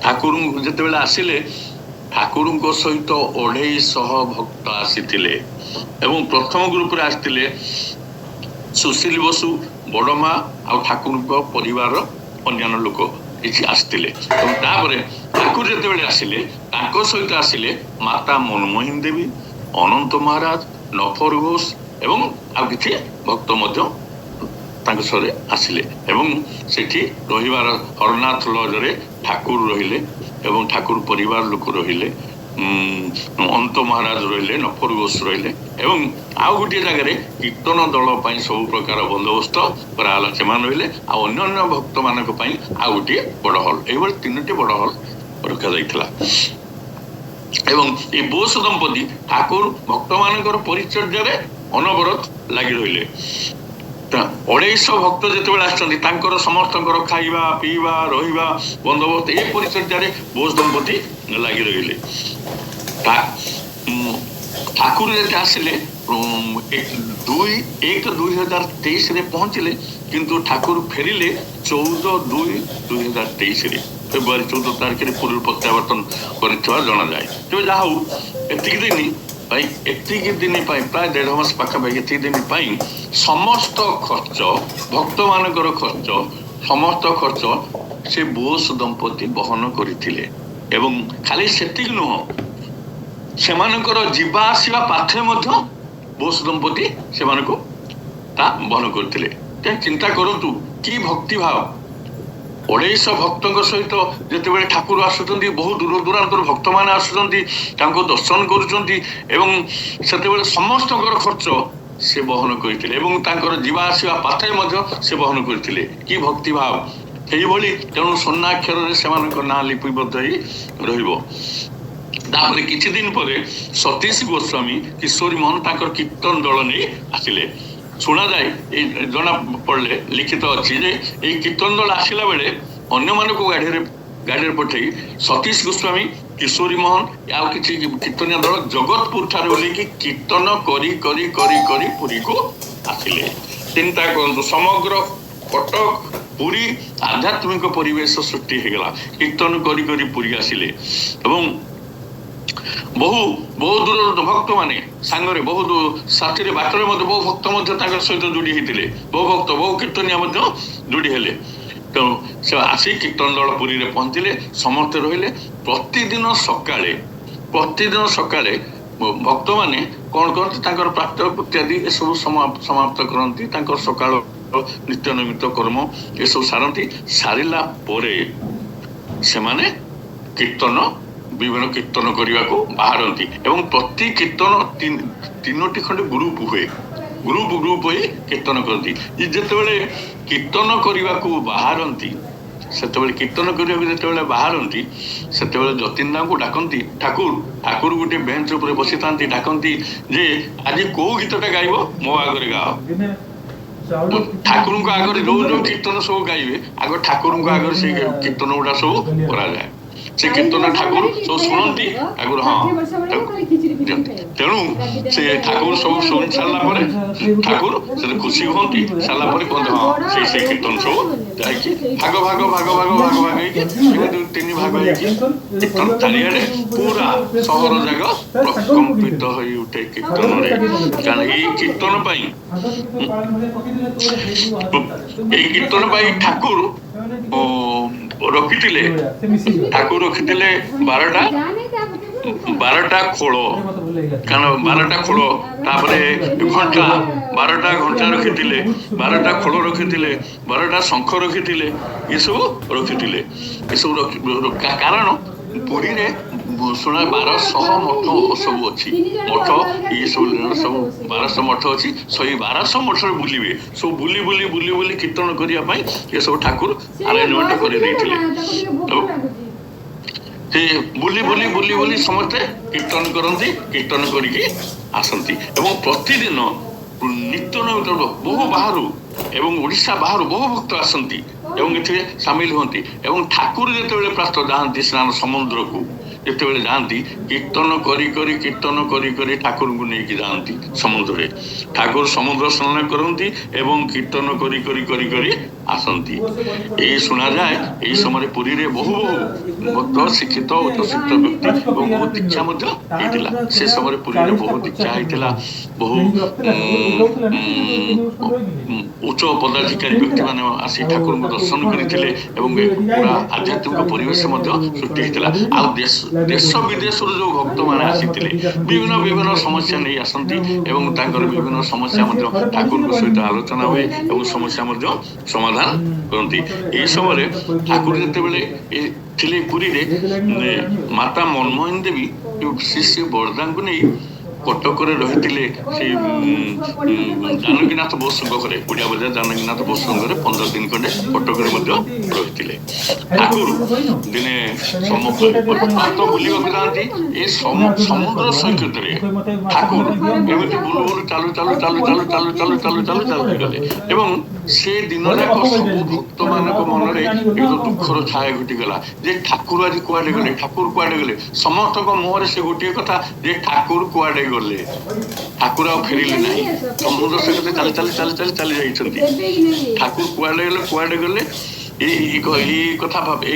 Speaker 1: ଠାକୁର ଯେତେବେଳେ ଆସିଲେ, ଠାକୁରଙ୍କ ସହିତ 250 ଭକ୍ତ ଆସିଥିଲେ ଏବଂ ପ୍ରଥମ ଗ୍ରୁପରେ ଆସିଥିଲେ ସୁଶୀଲ ବସୁ, ବଡ଼ମା ଆଉ ଠାକୁରଙ୍କ ପରିବାରର ଅନ୍ୟାନ୍ୟ ଲୋକ କିଛି ଆସିଥିଲେ। ଏବଂ ତାପରେ ଠାକୁର ଯେତେବେଳେ ଆସିଲେ, ତାଙ୍କ ସହିତ ଆସିଲେ ମାତା ମନମୋହନ ଦେବୀ, ଅନନ୍ତ ମହାରାଜ, ନଫର ଘୋଷ ଏବଂ ଆଉ କିଛି ଭକ୍ତ ମଧ୍ୟ ତାଙ୍କ ସହିତ ଆସିଲେ ଏବଂ ସେଠି ରହିବାର ହରନାଥ ଲଜରେ ଠାକୁର ରହିଲେ ଏବଂ ଠାକୁର ପରିବାର ଲୋକ ରହିଲେ, ଅନନ୍ତ ମହାରାଜ ରହିଲେ, ନଫର ଘୋଷ ରହିଲେ ଏବଂ ଆଉ ଗୋଟିଏ ଜାଗାରେ କୀର୍ତ୍ତନ ଦଳ ପାଇଁ ସବୁ ପ୍ରକାର ବନ୍ଦୋବସ୍ତ କରାହେଲା, ସେମାନେ ରହିଲେ। ଆଉ ଅନ୍ୟାନ୍ୟ ଭକ୍ତମାନଙ୍କ ପାଇଁ ଆଉ ଗୋଟିଏ ବଡ଼ ହଲ୍, ଏଇଭଳି 3ଟି ବଡ଼ ହଲ୍ ରଖାଯାଇଥିଲା। ଏବଂ ଏ ବୋଷ ଦମ୍ପତି ଠାକୁର ଭକ୍ତମାନଙ୍କର ପରିଚର୍ଯାରେ ଅନବରତ ଲାଗି ରହିଲେ। 250 ଭକ୍ତ ଯେତେବେଳେ ଆସିଛନ୍ତି, ତାଙ୍କର ସମସ୍ତଙ୍କର ଖାଇବା ପିଇବା ରହିବା ବନ୍ଦୋବସ୍ତ ଏ ପରିଚର୍ଯାରେ ବୋଷ ଦମ୍ପତି ଲାଗି ରହିଲେ। ଠାକୁର ଯେତେ ଆସିଲେ 1/2/2023 ପହଞ୍ଚିଲେ, କିନ୍ତୁ ଠାକୁର ଫେରିଲେ 14/2/2023 ଫେବୃଆରୀ 14 ତାରିଖରେ ପୁରୀରୁ ପ୍ରତ୍ୟାବର୍ତ୍ତନ କରିଥିବା ଜଣାଯାଏ। ତେବେ ଯାହା ହଉ, ଏତିକି ଦିନ ପାଇଁ ପ୍ରାୟ 1.5 ମାସ ପାଖାପାଖି ଏତିକି ଦିନ ପାଇଁ ସମସ୍ତ ଖର୍ଚ୍ଚ, ଭକ୍ତମାନଙ୍କର ସମସ୍ତ ଖର୍ଚ୍ଚ ସେ ବୋଷ ଦମ୍ପତି ବହନ କରିଥିଲେ। ଏବଂ ଖାଲି ସେତିକି ନୁହଁ, ସେମାନଙ୍କର ଯିବା ଆସିବା ପାଥେ ମଧ୍ୟ ବୋଷ ଦମ୍ପତି ସେମାନଙ୍କୁ ତା ବହନ କରିଥିଲେ। ଚିନ୍ତା କରନ୍ତୁ କି ଭକ୍ତିଭାବ! 250 ଭକ୍ତଙ୍କ ସହିତ ଯେତେବେଳେ ଠାକୁର ଆସୁଛନ୍ତି, ବହୁ ଦୂର ଦୂରାନ୍ତର ଭକ୍ତମାନେ ଆସୁଛନ୍ତି, ତାଙ୍କୁ ଦର୍ଶନ କରୁଛନ୍ତି ଏବଂ ସେତେବେଳେ ସମସ୍ତଙ୍କର ଖର୍ଚ୍ଚ ସେ ବହନ କରିଥିଲେ ଏବଂ ତାଙ୍କର ଯିବା ଆସିବା ପାଥେ ମଧ୍ୟ ସେ ବହନ କରିଥିଲେ। କି ଭକ୍ତିଭାବ! ସେଇଭଳି ତେଣୁ ସ୍ୱର୍ଣ୍ଣାକ୍ଷରରେ ସେମାନଙ୍କ ନାଁ ଲିପିବଦ୍ଧ ହେଇ ରହିବ। ତାପରେ କିଛି ଦିନ ପରେ ସତୀଶ ଗୋସ୍ୱାମୀ କିଶୋରୀ ମୋହନ ତାଙ୍କର କୀର୍ତ୍ତନ ଦଳ ନେଇ ଆସିଲେ। ଶୁଣାଯାଏ ଏଇ ଜଣା ପଡିଲେ ଲିଖିତ ଅଛି ଯେ ଏଇ କୀର୍ତ୍ତନ ଦଳ ଆସିଲା ବେଳେ ଅନ୍ୟମାନଙ୍କୁ ଗାଡିରେ ପଠେଇ ସତୀଶ ଗୋସ୍ୱାମୀ କିଶୋରୀ ମୋହନ ଆଉ କିଛି କୀର୍ତ୍ତନିଆ ଦଳ ଜଗତପୁର ଠାରେ ଓହ୍ଲେଇକି କୀର୍ତ୍ତନ କରି କରି କରି କରି ପୁରୀକୁ ଆସିଲେ। ଚିନ୍ତା କରନ୍ତୁ, ସମଗ୍ର କଟକ ପୁରୀ ଆଧ୍ୟାତ୍ମିକ ପରିବେଶ ସୃଷ୍ଟି ହେଇଗଲା। କୀର୍ତ୍ତନ କରି କରି ପୁରୀ ଆସିଲେ ଏବଂ ବହୁ ଦୂରର ଭକ୍ତ ମାନେ ସାଙ୍ଗରେ ବହୁତ ସାଥିରେ ବାଟରେ ମଧ୍ୟ ବହୁ ଭକ୍ତ ମଧ୍ୟ ତାଙ୍କ ସହିତ ଯୋଡି ହେଇଥିଲେ। ବହୁ ଭକ୍ତ ବହୁ କୀର୍ତ୍ତନିଆ ମଧ୍ୟ ଯୋଡି ହେଲେ। ତେଣୁ ସେ ଆସି କୀର୍ତ୍ତନ ଦଳ ପୁରୀରେ ପହଞ୍ଚିଲେ, ସମସ୍ତେ ରହିଲେ। ପ୍ରତିଦିନ ସକାଳେ ଭକ୍ତମାନେ କଣ କରନ୍ତି, ତାଙ୍କର ପ୍ରାତଃ ଇତ୍ୟାଦି ଏସବୁ ସମାପ୍ତ କରନ୍ତି, ତାଙ୍କର ସକାଳ ନିତ୍ୟ ନୈମିତ କର୍ମ ଏସବୁ ସାରନ୍ତି। ସାରିଲା ପରେ ସେମାନେ ବିଭିନ୍ନ କୀର୍ତ୍ତନ କରିବାକୁ ବାହାରନ୍ତି ଏବଂ ପ୍ରତି କୀର୍ତ୍ତନ ତିନୋଟି ଖଣ୍ଡେ ଗ୍ରୁପ ହୋଇ କୀର୍ତ୍ତନ କରନ୍ତି। ଯେତେବେଳେ କୀର୍ତ୍ତନ କରିବାକୁ ବାହାରନ୍ତି ସେତେବେଳେ ଯତୀନ୍ଦ୍ରାଙ୍କୁ ଡାକନ୍ତି। ଠାକୁର ଗୋଟେ ବେଞ୍ଚ ଉପରେ ବସିଥାନ୍ତି, ଡାକନ୍ତି ଯେ ଆଜି କୋଉ ଗୀତଟା ଗାଇବ ମୋ ଆଗରେ ଗାଅ। ଠାକୁରଙ୍କ ଆଗରେ ଯୋଉ କୀର୍ତ୍ତନ ସବୁ ଗାଇବେ ଆଗ ଠାକୁରଙ୍କ ଆଗରେ ସେଇ କୀର୍ତ୍ତନ ଗୁଡା ସବୁ କରାଯାଏ। ସେ କୀର୍ତ୍ତନ ଠାକୁର ସବୁ ଶୁଣନ୍ତି ଆଗରୁ। ତେଣୁ ସେ ଠାକୁର ସବୁ ଶୁଣି ସାରିଲା ପରେ ଠାକୁର ସେଠି ଖୁସି ହୁଅନ୍ତି। ସାରିଲା ପରେ କୁହନ୍ତି ସେଇ କୀର୍ତ୍ତନ ସବୁ ଯାଇକି ଭାଗ ହେଇକି ତିନି ଭାଗ ହେଇକି କୀର୍ତ୍ତନ ଚାରିଆଡେ ପୁରା ସହର ଯାକ ପ୍ରକମ୍ପିତ ହୋଇ ଉଠେ କୀର୍ତ୍ତନରେ। କାରଣ ଏଇ କୀର୍ତ୍ତନ ପାଇଁ ଠାକୁର ରଖିଥିଲେ 12ଟା ଖୋଳ। କାରଣ 12ଟା ଖୋଳ, ତାପରେ ଘଣ୍ଟା 12ଟା ଘଣ୍ଟା ରଖିଥିଲେ, 12ଟା ଖୋଳ ରଖିଥିଲେ, 12ଟା ଶଙ୍ଖ ରଖିଥିଲେ, ଏସବୁ ରଖିଥିଲେ। କାରଣ ପୁରୀରେ 1200 ମଠ ସବୁ ଅଛି। ମଠ ସବୁ 1200 ମଠ ଅଛି। ସେଇ 1200 ମଠରେ ବୁଲିବେ, ସବୁ ବୁଲି କୀର୍ତ୍ତନ କରିବା ପାଇଁ ଏସବୁ ଠାକୁର ଆରେଞ୍ଜମେଣ୍ଟ କରିଦେଇଥିଲେ। ସେ ବୁଲି ସମସ୍ତେ କୀର୍ତ୍ତନ କରନ୍ତି, କୀର୍ତ୍ତନ କରିକି ଆସନ୍ତି ଏବଂ ପ୍ରତିଦିନ ନିତ୍ୟ ନୈମିତ ବହୁ ବାହାରୁ ଏବଂ ଓଡ଼ିଶା ବାହାରୁ ବହୁ ଭକ୍ତ ଆସନ୍ତି ଏବଂ ଏଥିରେ ସାମିଲ ହୁଅନ୍ତି। ଏବଂ ଠାକୁର ଯେତେବେଳେ ପ୍ରାତଃ ଯାଆନ୍ତି ସ୍ନାନ ସମୁଦ୍ରକୁ, ଯେତେବେଳେ ଯାଆନ୍ତି କୀର୍ତ୍ତନ କରି ଠାକୁରଙ୍କୁ ନେଇକି ଯାଆନ୍ତି ସମୁଦ୍ରରେ। ଠାକୁର ସମୁଦ୍ର ସ୍ନାନ କରନ୍ତି ଏବଂ କୀର୍ତ୍ତନ କରି ଆସନ୍ତି। ଏଇ ଶୁଣାଯାଏ ଏଇ ସମୟରେ ପୁରୀରେ ବହୁ ଭକ୍ତ, ଶିକ୍ଷିତ ଉଚ୍ଚଶିକ୍ଷିତ ବ୍ୟକ୍ତି ଏବଂ ବହୁ ଦୀକ୍ଷା ମଧ୍ୟ ହେଇଥିଲା। ସେ ସମୟରେ ପୁରୀରେ ବହୁ ଦୀକ୍ଷା ହେଇଥିଲା। ବହୁ ଉଚ୍ଚ ପଦାଧିକାରୀ ବ୍ୟକ୍ତିମାନେ ଆସି ଠାକୁରଙ୍କୁ ଦର୍ଶନ କରିଥିଲେ ଏବଂ ପୁରା ଆଧ୍ୟାତ୍ମିକ ପରିବେଶ ମଧ୍ୟ ସୃଷ୍ଟି ହେଇଥିଲା। ଆଉ ଦେଶ ବିଦେଶରୁ ଯୋଉ ଭକ୍ତମାନେ ଆସିଥିଲେ ବିଭିନ୍ନ ସମସ୍ୟା ନେଇ ଆସନ୍ତି ଏବଂ ତାଙ୍କର ବିଭିନ୍ନ ସମସ୍ୟା ମଧ୍ୟ ଠାକୁରଙ୍କ ସହିତ ଆଲୋଚନା ହୁଏ ଏବଂ ସମସ୍ୟା ମଧ୍ୟ ସମାଧାନ କରନ୍ତି। ଏହି ସମୟରେ ଠାକୁର ଯେତେବେଳେ ଥିଲେ ପୁରୀରେ, ମାତା ମନମୋହିନୀ ଦେବୀ ଶ୍ରୀ ବରଦାଙ୍କୁ ନେଇ କଟକରେ ରହିଥିଲେ। ସେ ଜାନକୀନାଥ ବୋଷଙ୍କ ଘରେ, ଓଡ଼ିଆ ବଜାର ଜାନକୀନାଥ ବୋଷଙ୍କ ଘରେ 15 ଦିନ ଖଣ୍ଡେ କଟକରେ ମଧ୍ୟ ରହିଥିଲେ। ଠାକୁର ଦିନେ ବୁଲିବାକୁ ଯାଆନ୍ତି। ଏ ସମୁଦ୍ର ସୈକତରେ ଠାକୁର ଏମିତି ବୁଲୁ ଚାଲିଗଲେ ଏବଂ ସେ ଦିନ ଯାକ ସବୁ ଭକ୍ତ ମାନଙ୍କ ମନରେ ଏକ ଦୁଃଖର ଛାୟା ଘଟିଗଲା ଯେ ଠାକୁର ଆଜି କୁଆଡେ ଗଲେ। ସମସ୍ତଙ୍କ ମୁହଁରେ ସେ ଗୋଟିଏ କଥା ଯେ ଠାକୁର କୁଆଡେ ଗଲେ, ଠାକୁର ଆଉ ଫେରିଲେ ନାହିଁ। ସମୁଦ୍ର ସୈକତରେ ଚାଲି ଯାଇଛନ୍ତି। ଠାକୁର କୁଆଡେ ଗଲେ ଏଇ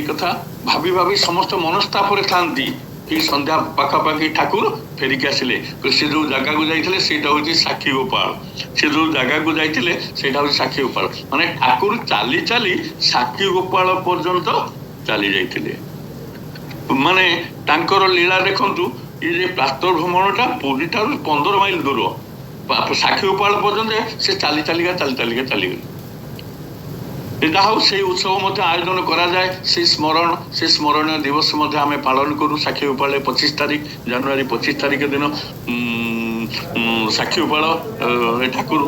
Speaker 1: କଥା ଭାବି ସମସ୍ତ ମନସ୍ତାପରେ ଥାନ୍ତି। ଏଇ ସନ୍ଧ୍ୟା ପାଖାପାଖି ଠାକୁର ଫେରିକି ଆସିଲେ। ସେ ଯୋଉ ଜାଗାକୁ ଯାଇଥିଲେ ସେଇଟା ହଉଛି ସାକ୍ଷୀ ଗୋପାଳ। ମାନେ ଠାକୁର ଚାଲି ସାକ୍ଷୀ ଗୋପାଳ ପର୍ଯ୍ୟନ୍ତ ଚାଲି ଯାଇଥିଲେ। ମାନେ ତାଙ୍କର ଲୀଳା ଦେଖନ୍ତୁ, ଏଇ ଯେ ପ୍ରାତଃ ଭ୍ରମଣଟା ପୁରୀ ଠାରୁ 15 ମାଇଲ ଦୂର, ସାକ୍ଷୀ ଗୋପାଳ ପର୍ଯ୍ୟନ୍ତ ସେ ଚାଲିକା ଚାଲିଗଲେ। ଯାହା ହଉ ସେଇ ଉତ୍ସବ ମଧ୍ୟ ଆୟୋଜନ କରାଯାଏ। ସେ ସ୍ମରଣୀୟ ଦିବସ ମଧ୍ୟ ଆମେ ପାଳନ କରୁ। ସାକ୍ଷୀ ଗୋପାଳ 25 ତାରିଖ, ଜାନୁଆରୀ 25 ତାରିଖ ଦିନ ସାକ୍ଷୀ ଗୋପାଳ ଠାକୁର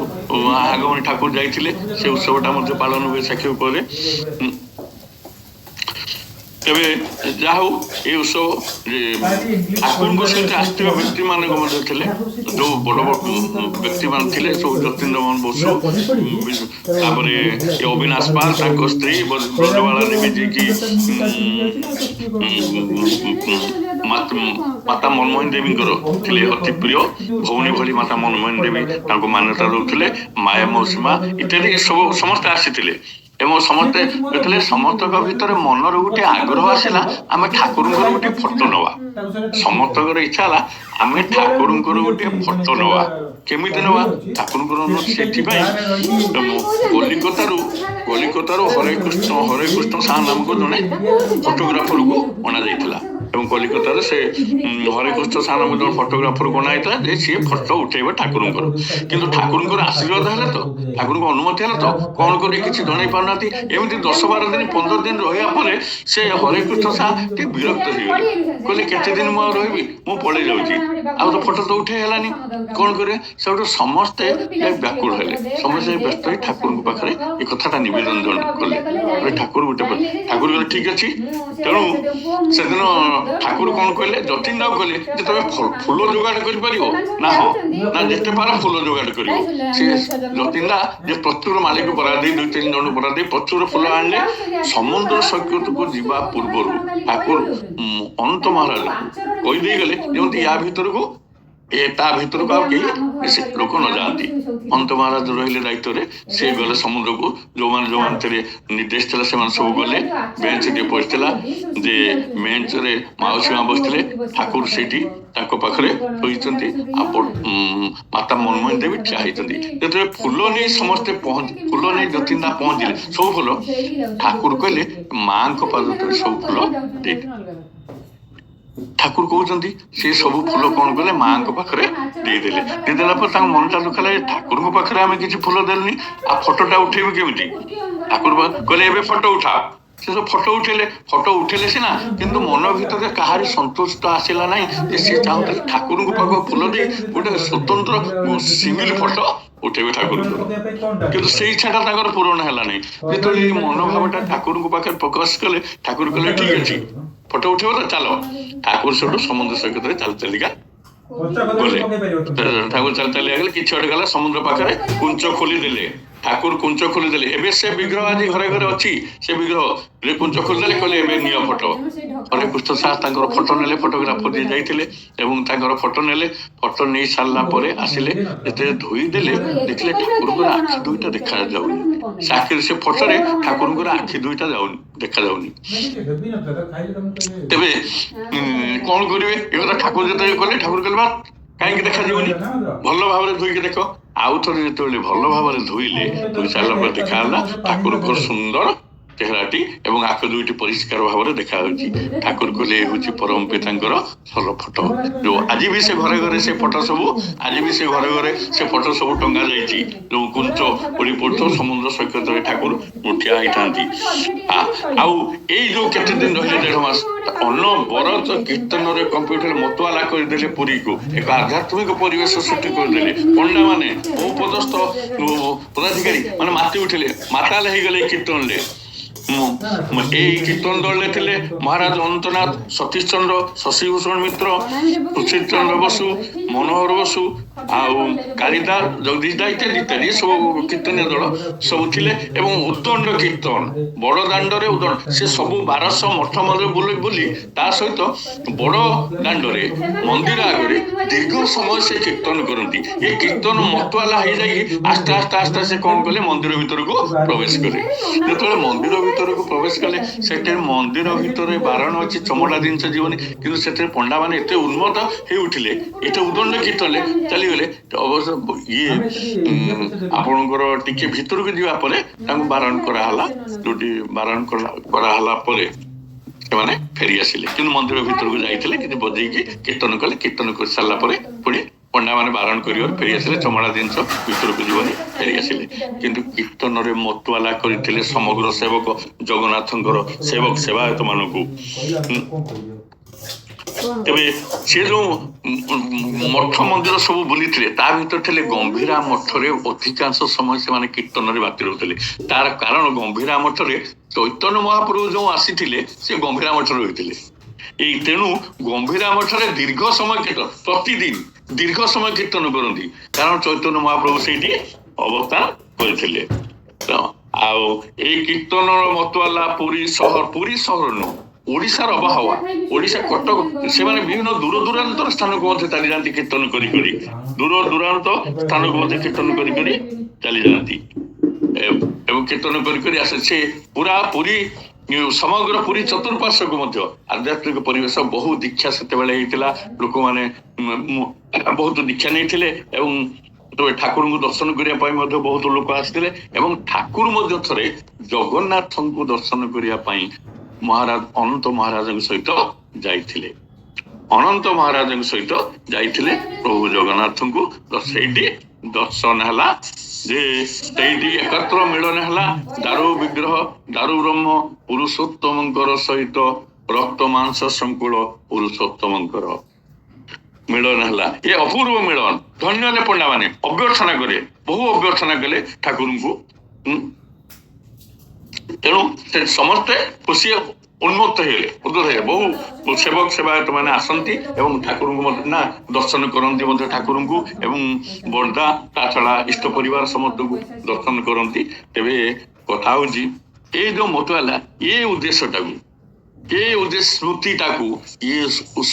Speaker 1: ଆଗମନୀ ଠାକୁର ଯାଇଥିଲେ। ସେ ଉତ୍ସବଟା ମଧ୍ୟ ପାଳନ ହୁଏ ସାକ୍ଷୀ ଗୋପାଳରେ। ତେବେ ଯାହା ହଉ ଏଇ ଉତ୍ସବ ଠାକୁରଙ୍କ ସହିତ ଆସିଥିବା ବ୍ୟକ୍ତି ମାନଙ୍କ ମଧ୍ୟ ଥିଲେ, ଯୋଉ ବଡ ବଡ ବ୍ୟକ୍ତି ମାନେ ଥିଲେ ସବୁ ଯତୀନ୍ଦ୍ର ମୋହନ ବସୁ, ତାପରେ ଅବିନାଶ ପାଲ ତାଙ୍କ ସ୍ତ୍ରୀ ବ୍ରଜବାଳା ଦେବୀ ଯିଏକି ମାତା ମନମୋହନ ଦେବୀଙ୍କର ଥିଲେ ଅତି ପ୍ରିୟ ଭଉଣୀ ଭଳି ମାତା ମନମୋହନ ଦେବୀ ତାଙ୍କୁ ମାନ୍ୟତା ଦଉଥିଲେ, ମାୟା ମୌସୁମା ଇତ୍ୟାଦି ସବୁ ସମସ୍ତେ ଆସିଥିଲେ ଏବଂ ସମସ୍ତେ କହିଥିଲେ ସମସ୍ତଙ୍କ ଭିତରେ ମନର ଗୋଟେ ଆଗ୍ରହ ଆସିଲା ଆମେ ଠାକୁରଙ୍କର ଗୋଟେ ଫଟୋ ନବା। ସମସ୍ତଙ୍କର ଇଚ୍ଛା ହେଲା ଆମେ ଠାକୁରଙ୍କର ଗୋଟେ ଫଟୋ ନବା। କେମିତି ନବା? ଠାକୁରଙ୍କର ସେଥିପାଇଁ କଲିକତାରୁ ହରେକୃଷ୍ଣ ସାହା ନାମକ ଜଣେ ଫଟୋଗ୍ରାଫରକୁ ଅଣାଯାଇଥିଲା ଏବଂ କଲିକତାରେ ସେ ହରେକୃଷ୍ଣ ସାହା ନାମକ ଜଣେ ଫଟୋଗ୍ରାଫରକୁ ଅଣାଯାଇଥିଲା ଯେ ସିଏ ଫଟୋ ଉଠେଇବ ଠାକୁରଙ୍କର। କିନ୍ତୁ ଠାକୁରଙ୍କର ଆଶୀର୍ବାଦ ହେଲା ତ, ଠାକୁରଙ୍କ ଅନୁମତି ହେଲା ତ, କଣ କରି କିଛି ଜଣେଇ ପାରୁନାହାନ୍ତି। ଏମିତି 10-12 ଦିନ 15 ଦିନ ରହିବା ପରେ ସେ ହରେକୃଷ୍ଣ ସାହା ଟିକେ ବିରକ୍ତ ହେଇଗଲେ, କହିଲେ କେତେ ଦିନ ମୁଁ ଆଉ ରହିବି, ମୁଁ ପଳେଇ ଯାଉଛି, ଆଉ ତ ଫଟୋ ତ ଉଠେଇ ହେଲାନି, କଣ କରିବେ? ସେଠୁ ସମସ୍ତେ ବ୍ୟାକୁଳ ହେଲେ, ସମସ୍ତେ ବ୍ୟସ୍ତ ହେଇ ଠାକୁରଙ୍କ ପାଖରେ ଏ କଥାଟା ନିବେଦନ କଲେ। ଠାକୁର କହିଲେ ଠିକ ଅଛି। ତେଣୁ ସେଦିନ ଠାକୁର କଣ କହିଲେ? ଯତୀନ୍ଦ୍ରକୁ କହିଲେ ଯେ ତମେ ଫୁଲ ଯୋଗାଡ଼ କରିପାରିବ ନା? ହଁ ନା, ଯେତେ ପାର ଫୁଲ ଯୋଗାଡ଼ କରିବ। ସେ ଯତୀନ୍ଦ୍ର ଯେ ପ୍ରଚୁର ମାଳିକ ବରା ଦେଇ 2-3 ଜଣ ବରା ଦେଇ ପ୍ରଚୁର ଫୁଲ ଆଣିଲେ। ସମୁଦ୍ର ସୈକତକୁ ଯିବା ପୂର୍ବରୁ ଠାକୁର ଅନନ୍ତ ମହାରାଜ କହିଦେଇ ଗଲେ ଯେମିତି ୟା ଭିତରକୁ ତା ଭିତରକୁ ଆଉ କେହି ଲୋକ ନ ଯାଆନ୍ତି। ଅନନ୍ତ ମହାରାଜ ରହିଲେ ଦାୟିତ୍ୱରେ, ସେ ଗଲେ ସମୁଦ୍ରକୁ। ଯୋଉମାନେ ନିର୍ଦ୍ଦେଶ ଥିଲା ସେମାନେ ସବୁ ଗଲେ। ବେଞ୍ଚ ଟିକେ ପଡିଥିଲା ଯେ ବେଞ୍ଚରେ ମାଉସୀ ମା ବସିଥିଲେ, ଠାକୁର ସେଇଠି ତାଙ୍କ ପାଖରେ ଶୋଇଛନ୍ତି, ମାତା ମନମୋହନ ଦେବୀ ଠିଆ ହେଇଛନ୍ତି। ଯେତେବେଳେ ଫୁଲ ନେଇ ସମସ୍ତେ ଫୁଲ ନେଇ ଯତୀନ୍ଦ୍ର ପହଞ୍ଚିଲେ ସବୁ ଫୁଲ, ଠାକୁର କହିଲେ ମାଙ୍କ ପାଦ ତଳେ ସବୁ ଫୁଲ ଦେଇଦେଲେ। ଠାକୁର କହୁଛନ୍ତି ସେ ସବୁ ଫୁଲ କଣ କଲେ? ମାଙ୍କ ପାଖରେ ଦେଇଦେଲେ। ଦେଇଦେଲା ପରେ ତାଙ୍କ ମନଟା ଦୁଃଖ ହେଲା, ଠାକୁରଙ୍କ ପାଖରେ ଆମେ କିଛି ଫୁଲ ଦେଲୁନି, ଆଉ ଫଟୋଟା ଉଠେଇବୁ କେମିତି? ଠାକୁର କହିଲେ ଏବେ ଫଟୋ ଉଠାଅ। ସେ ସବୁ ଫଟୋ ଉଠେଇଲେ ସିନା, କିନ୍ତୁ ମନ ଭିତରେ କାହାରି ସନ୍ତୁଷ୍ଟ ଆସିଲା ନାହିଁ ଯେ ସେ ଚାହୁଁଥିଲେ ଠାକୁରଙ୍କ ପାଖକୁ ଫୁଲ ଦେଇ ଗୋଟେ ସ୍ୱତନ୍ତ୍ର ସିଙ୍ଗଲ ଫଟୋ ଉଠେଇବେ ଠାକୁରଙ୍କର। କିନ୍ତୁ ସେଇ ଇଚ୍ଛାଟା ତାଙ୍କର ପୂରଣ ହେଲା ନାହିଁ। ଯେତେବେଳେ ଏଇ ମନୋଭାବଟା ଠାକୁରଙ୍କ ପାଖରେ ପ୍ରକାଶ କଲେ, ଠାକୁର କହିଲେ ଠିକ ଅଛି ଫଟୋ ଉଠେଇବ ତ ଚାଲ। ଠାକୁର ସେଠୁ ସମୁଦ୍ର ସୈକତରେ ଚାଲିକା ଗଲେ। ଠାକୁର ଚାଲି ଗଲେ, କିଛି ବାଟ ଗଲା ସମୁଦ୍ର ପାଖରେ କୁଞ୍ଚ ଖୋଲିଦେଲେ। ଠାକୁର କୁଞ୍ଚ ଖୋଲିଦେଲେ। ଏବେ ସେ ବିଗ୍ରହ ଆଜି ଘରେ ଘରେ ଅଛି। ସେ ବିଗ୍ରହ କୁଞ୍ଚ ଖୋଲିଦେଲେ, କହିଲେ ଏବେ ନିଅ ଫଟୋ। ହରେକୃଷ୍ଣ ସାହା ତାଙ୍କର ଫଟୋ ନେଲେ, ଫଟୋଗ୍ରାଫର ଯିଏ ଯାଇଥିଲେ ଏବଂ ତାଙ୍କର ଫଟୋ ନେଲେ। ଫଟୋ ନେଇ ସାରିଲା ପରେ ଆସିଲେ, ଯେତେବେଳେ ଧୋଇଦେଲେ ଦେଖିଲେ ଠାକୁରଙ୍କର ଆଖି ଦୁଇଟା ଦେଖାଯାଉନି। ସେ ଫଟୋରେ ଠାକୁରଙ୍କର ଆଖି ଦୁଇଟା ଦେଖାଯାଉନି। ତେବେ କଣ କରିବେ? ଏ କଥା ଠାକୁର ଯେତେବେଳେ କଲେ, ଠାକୁର କହିଲେ କାହିଁକି ଦେଖାଯିବନି, ଭଲ ଭାବରେ ଧୋଇକି ଦେଖ। ଆଉ ଥରେ ଯେତେବେଳେ ଭଲ ଭାବରେ ଧୋଇ ସାରିଲା ପରେ ଦେଖା ହେଲା ଠାକୁରଙ୍କର ସୁନ୍ଦର ଚେହେରାଟି ଏବଂ ଆଖି ଦୁଇଟି ପରିଷ୍କାର ଭାବରେ ଦେଖାଯାଉଛି। ଠାକୁର କହିଲେ ଏ ହଉଛି ପରମ ପିତାଙ୍କର ଭଲ ଫଟୋ। ଯୋଉ ଆଜି ବି ସେ ଘରେ ଘରେ ସେ ଫଟୋ ସବୁ ଟଙ୍ଗା ଯାଇଛି। ଯୋଉ କୁଞ୍ଚ ପଡି ପଡୁଥିବ ସମୁଦ୍ର ସୈକତରେ ଠାକୁର ଠିଆ ହେଇଥାନ୍ତି। ଆଉ ଏଇ ଯୋଉ କେତେ ଦିନ ରହିଲେ 1.5 ମାସ, ଅନବରତ କୀର୍ତ୍ତନରେ କମ୍ପ୍ୟୁଟର ମତୁଆଲା କରିଦେଲେ ପୁରୀକୁ। ଏକ ଆଧ୍ୟାତ୍ମିକ ପରିବେଶ ସୃଷ୍ଟି କରିଦେଲେ। ପଣ୍ଡା ମାନେ ପଦସ୍ଥ ପଦାଧିକାରୀ ମାନେ ମାତି ଉଠିଲେ, ମାତାଲ ହେଇଗଲେ ଏଇ କୀର୍ତ୍ତନରେ। ଏଇ କୀର୍ତ୍ତନ ଦଳରେ ଥିଲେ ମହାରାଜ ଅନନ୍ତନାଥ, ସତୀଶ ଚନ୍ଦ୍ର, ଶଶିଭୂଷଣ ମିତ୍ର, ସୁଶୀଲ ଚନ୍ଦ୍ର ବସୁ, ମନୋହର ବସୁ, ଆଉ କାଳିଦାସ, ଜଗଦୀଶ ଦାସ ଇତ୍ୟାଦି ସବୁ କୀର୍ତ୍ତନୀୟ ଦଳ ସବୁ ଥିଲେ। ଏବଂ ଉଦଣ୍ଡ କୀର୍ତ୍ତନ ବଡ ଦାଣ୍ଡରେ ସେ ସବୁ 1200 ମଠ ମନ୍ଦିର ବୁଲି ତା ସହିତ ବଡ ଦାଣ୍ଡରେ ମନ୍ଦିର ଆଗରେ ଦୀର୍ଘ ସମୟ ସେ କୀର୍ତ୍ତନ କରନ୍ତି। ଏ କୀର୍ତ୍ତନ ମତୁଆଲା ହେଇଯାଇକି ଆସ୍ତେ ସେ କଣ କଲେ? ମନ୍ଦିର ଭିତରକୁ ପ୍ରବେଶ କଲେ। ଯେତେବେଳେ ମନ୍ଦିର ଭିତରକୁ ପ୍ରବେଶ କଲେ, ସେଠି ମନ୍ଦିର ଭିତରେ ବାରଣ ଅଛି ଚମଡ଼ା ଜିନିଷ ଯିବନି, କିନ୍ତୁ ସେଥିରେ ପଣ୍ଡା ମାନେ ଏତେ ଉନ୍ମତ୍ତ ହେଇ ଉଠିଲେ, ଏତେ ଉଦଣ୍ଡ କୀର୍ତ୍ତନରେ ଚାଲିଗଲେ। ଅବଶ୍ୟ ଆପଣଙ୍କର ଟିକେ ଭିତରକୁ ଯିବା ପରେ ତାଙ୍କୁ ବାରଣ କରାହେଲା। ଯୋଉଠି ବାରଣ କରାହେଲା ପରେ ସେମାନେ ଫେରି ଆସିଲେ, କିନ୍ତୁ ମନ୍ଦିର ଭିତରକୁ ଯାଇଥିଲେ, କିନ୍ତୁ ବଜେଇକି କୀର୍ତ୍ତନ କଲେ। କୀର୍ତ୍ତନ କରି ସାରିଲା ପରେ ପୁଣି ପଣ୍ଡା ମାନେ ବାରଣ କରିବାରୁ ଫେରି ଆସିଲେ, ଚମଡ଼ା ଜିନିଷ ଭିତରକୁ ଯିବନି, ଫେରି ଆସିଲେ। କିନ୍ତୁ କୀର୍ତ୍ତନରେ ମତୁଆଲା କରିଥିଲେ ସମଗ୍ର ସେବକ ଜଗନ୍ନାଥଙ୍କର ସେବାୟତ ମାନଙ୍କୁ। ତେବେ ସେ ଯୋଉ ମଠ ମନ୍ଦିର ସବୁ ବୁଲିଥିଲେ ତା ଭିତରେ ଥିଲେ ଗମ୍ଭୀରା ମଠରେ ଅଧିକାଂଶ ସମୟ ସେମାନେ କୀର୍ତ୍ତନରେ ବାତି ରହୁଥିଲେ। ତାର କାରଣ ଗମ୍ଭୀରା ମଠରେ ଚୈତନ୍ୟ ମହାପ୍ରଭୁ ଯୋଉ ଆସିଥିଲେ ସେ ଗମ୍ଭୀରା ମଠରେ ରହିଥିଲେ। ଏଇ ତେଣୁ ଗମ୍ଭୀରା ମଠରେ ଦୀର୍ଘ ସମୟ କୀର୍ତ୍ତନ ପ୍ରତିଦିନ ଦୀର୍ଘ ସମୟ କୀର୍ତ୍ତନ କରନ୍ତି କାରଣ ଚୈତନ୍ୟ ମହାପ୍ରଭୁ ସେଇଠି ଅବତାର କରିଥିଲେ। ଆଉ ଏଇ କୀର୍ତ୍ତନର ମତବାଲା ପୁରୀ ସହର ନୁହଁ ଓଡ଼ିଶାର ଅବହାୱା ଓଡ଼ିଶା କଟକ ସେମାନେ ବିଭିନ୍ନ ଦୂର ଦୂରାନ୍ତର ସ୍ଥାନକୁ ମଧ୍ୟ ଚାଲି ଯାଆନ୍ତି କୀର୍ତ୍ତନ କରି କରି ଦୂର ଦୂରାନ୍ତ ସ୍ଥାନକୁ ମଧ୍ୟ କୀର୍ତ୍ତନ କରି କରି ଚାଲି ଯାଆନ୍ତି ଏବଂ କୀର୍ତ୍ତନ କରି କରି ଆସେ। ସେ ପୁରା ପୁରୀ ସମଗ୍ର ପୁରୀ ଚତୁଃପାର୍ଶ୍ୱକୁ ମଧ୍ୟ ଆଧ୍ୟାତ୍ମିକ ପରିବେଶ ବହୁ ଦୀକ୍ଷା ସେତେବେଳେ ହେଇଥିଲା। ଲୋକମାନେ ବହୁତ ଦୀକ୍ଷା ନେଇଥିଲେ ଏବଂ ଠାକୁରଙ୍କୁ ଦର୍ଶନ କରିବା ପାଇଁ ମଧ୍ୟ ବହୁତ ଲୋକ ଆସିଥିଲେ ଏବଂ ଠାକୁର ମଧ୍ୟ ଥରେ ଜଗନ୍ନାଥଙ୍କୁ ଦର୍ଶନ କରିବା ପାଇଁ ମହାରାଜ ଅନନ୍ତ ମହାରାଜଙ୍କ ସହିତ ଯାଇଥିଲେ। ଅନନ୍ତ ମହାରାଜଙ୍କ ସହିତ ଯାଇଥିଲେ ପ୍ରଭୁ ଜଗନ୍ନାଥଙ୍କୁ ସେଇଠି ଦର୍ଶନ ହେଲା ଯେ ସେଇଠି ଏକତ୍ର ମିଳନ ହେଲା ଦାରୁ ବିଗ୍ରହ ଦାରୁ ବ୍ରହ୍ମ ପୁରୁଷୋତ୍ତମଙ୍କର ସହିତ ରକ୍ତ ମାଂସ ସଂକୁଳ ପୁରୁଷୋତ୍ତମଙ୍କର ମିଳନ ହେଲା। ଏ ଅପୂର୍ବ ମିଳନ ଧନ୍ୟ ପଣ୍ଡା ମାନେ ଅଭ୍ୟର୍ଥନା କଲେ ବହୁ ଅଭ୍ୟର୍ଥନା କଲେ ଠାକୁରଙ୍କୁ। ତେଣୁ ସେ ସମସ୍ତେ ଖୁସି ଉନ୍ମୁକ୍ତ ହେଇଗଲେ ଉଦ୍ଧତ ହେଇଗଲେ। ବହୁ ସେବକ ସେବାୟତ ମାନେ ଆସନ୍ତି ଏବଂ ଠାକୁରଙ୍କୁ ମଧ୍ୟ ନା ଦର୍ଶନ କରନ୍ତି ମଧ୍ୟ ଠାକୁରଙ୍କୁ ଏବଂ ବର୍ଦ୍ଦା ତା ଛଡା ଇଷ୍ଟ ପରିବାର ସମସ୍ତଙ୍କୁ ଦର୍ଶନ କରନ୍ତି। ତେବେ କଥା ହଉଛି ଏଇ ଯୋଉ ମତ ହେଲା ଏ ଉଦ୍ଦେଶ୍ୟଟାକୁ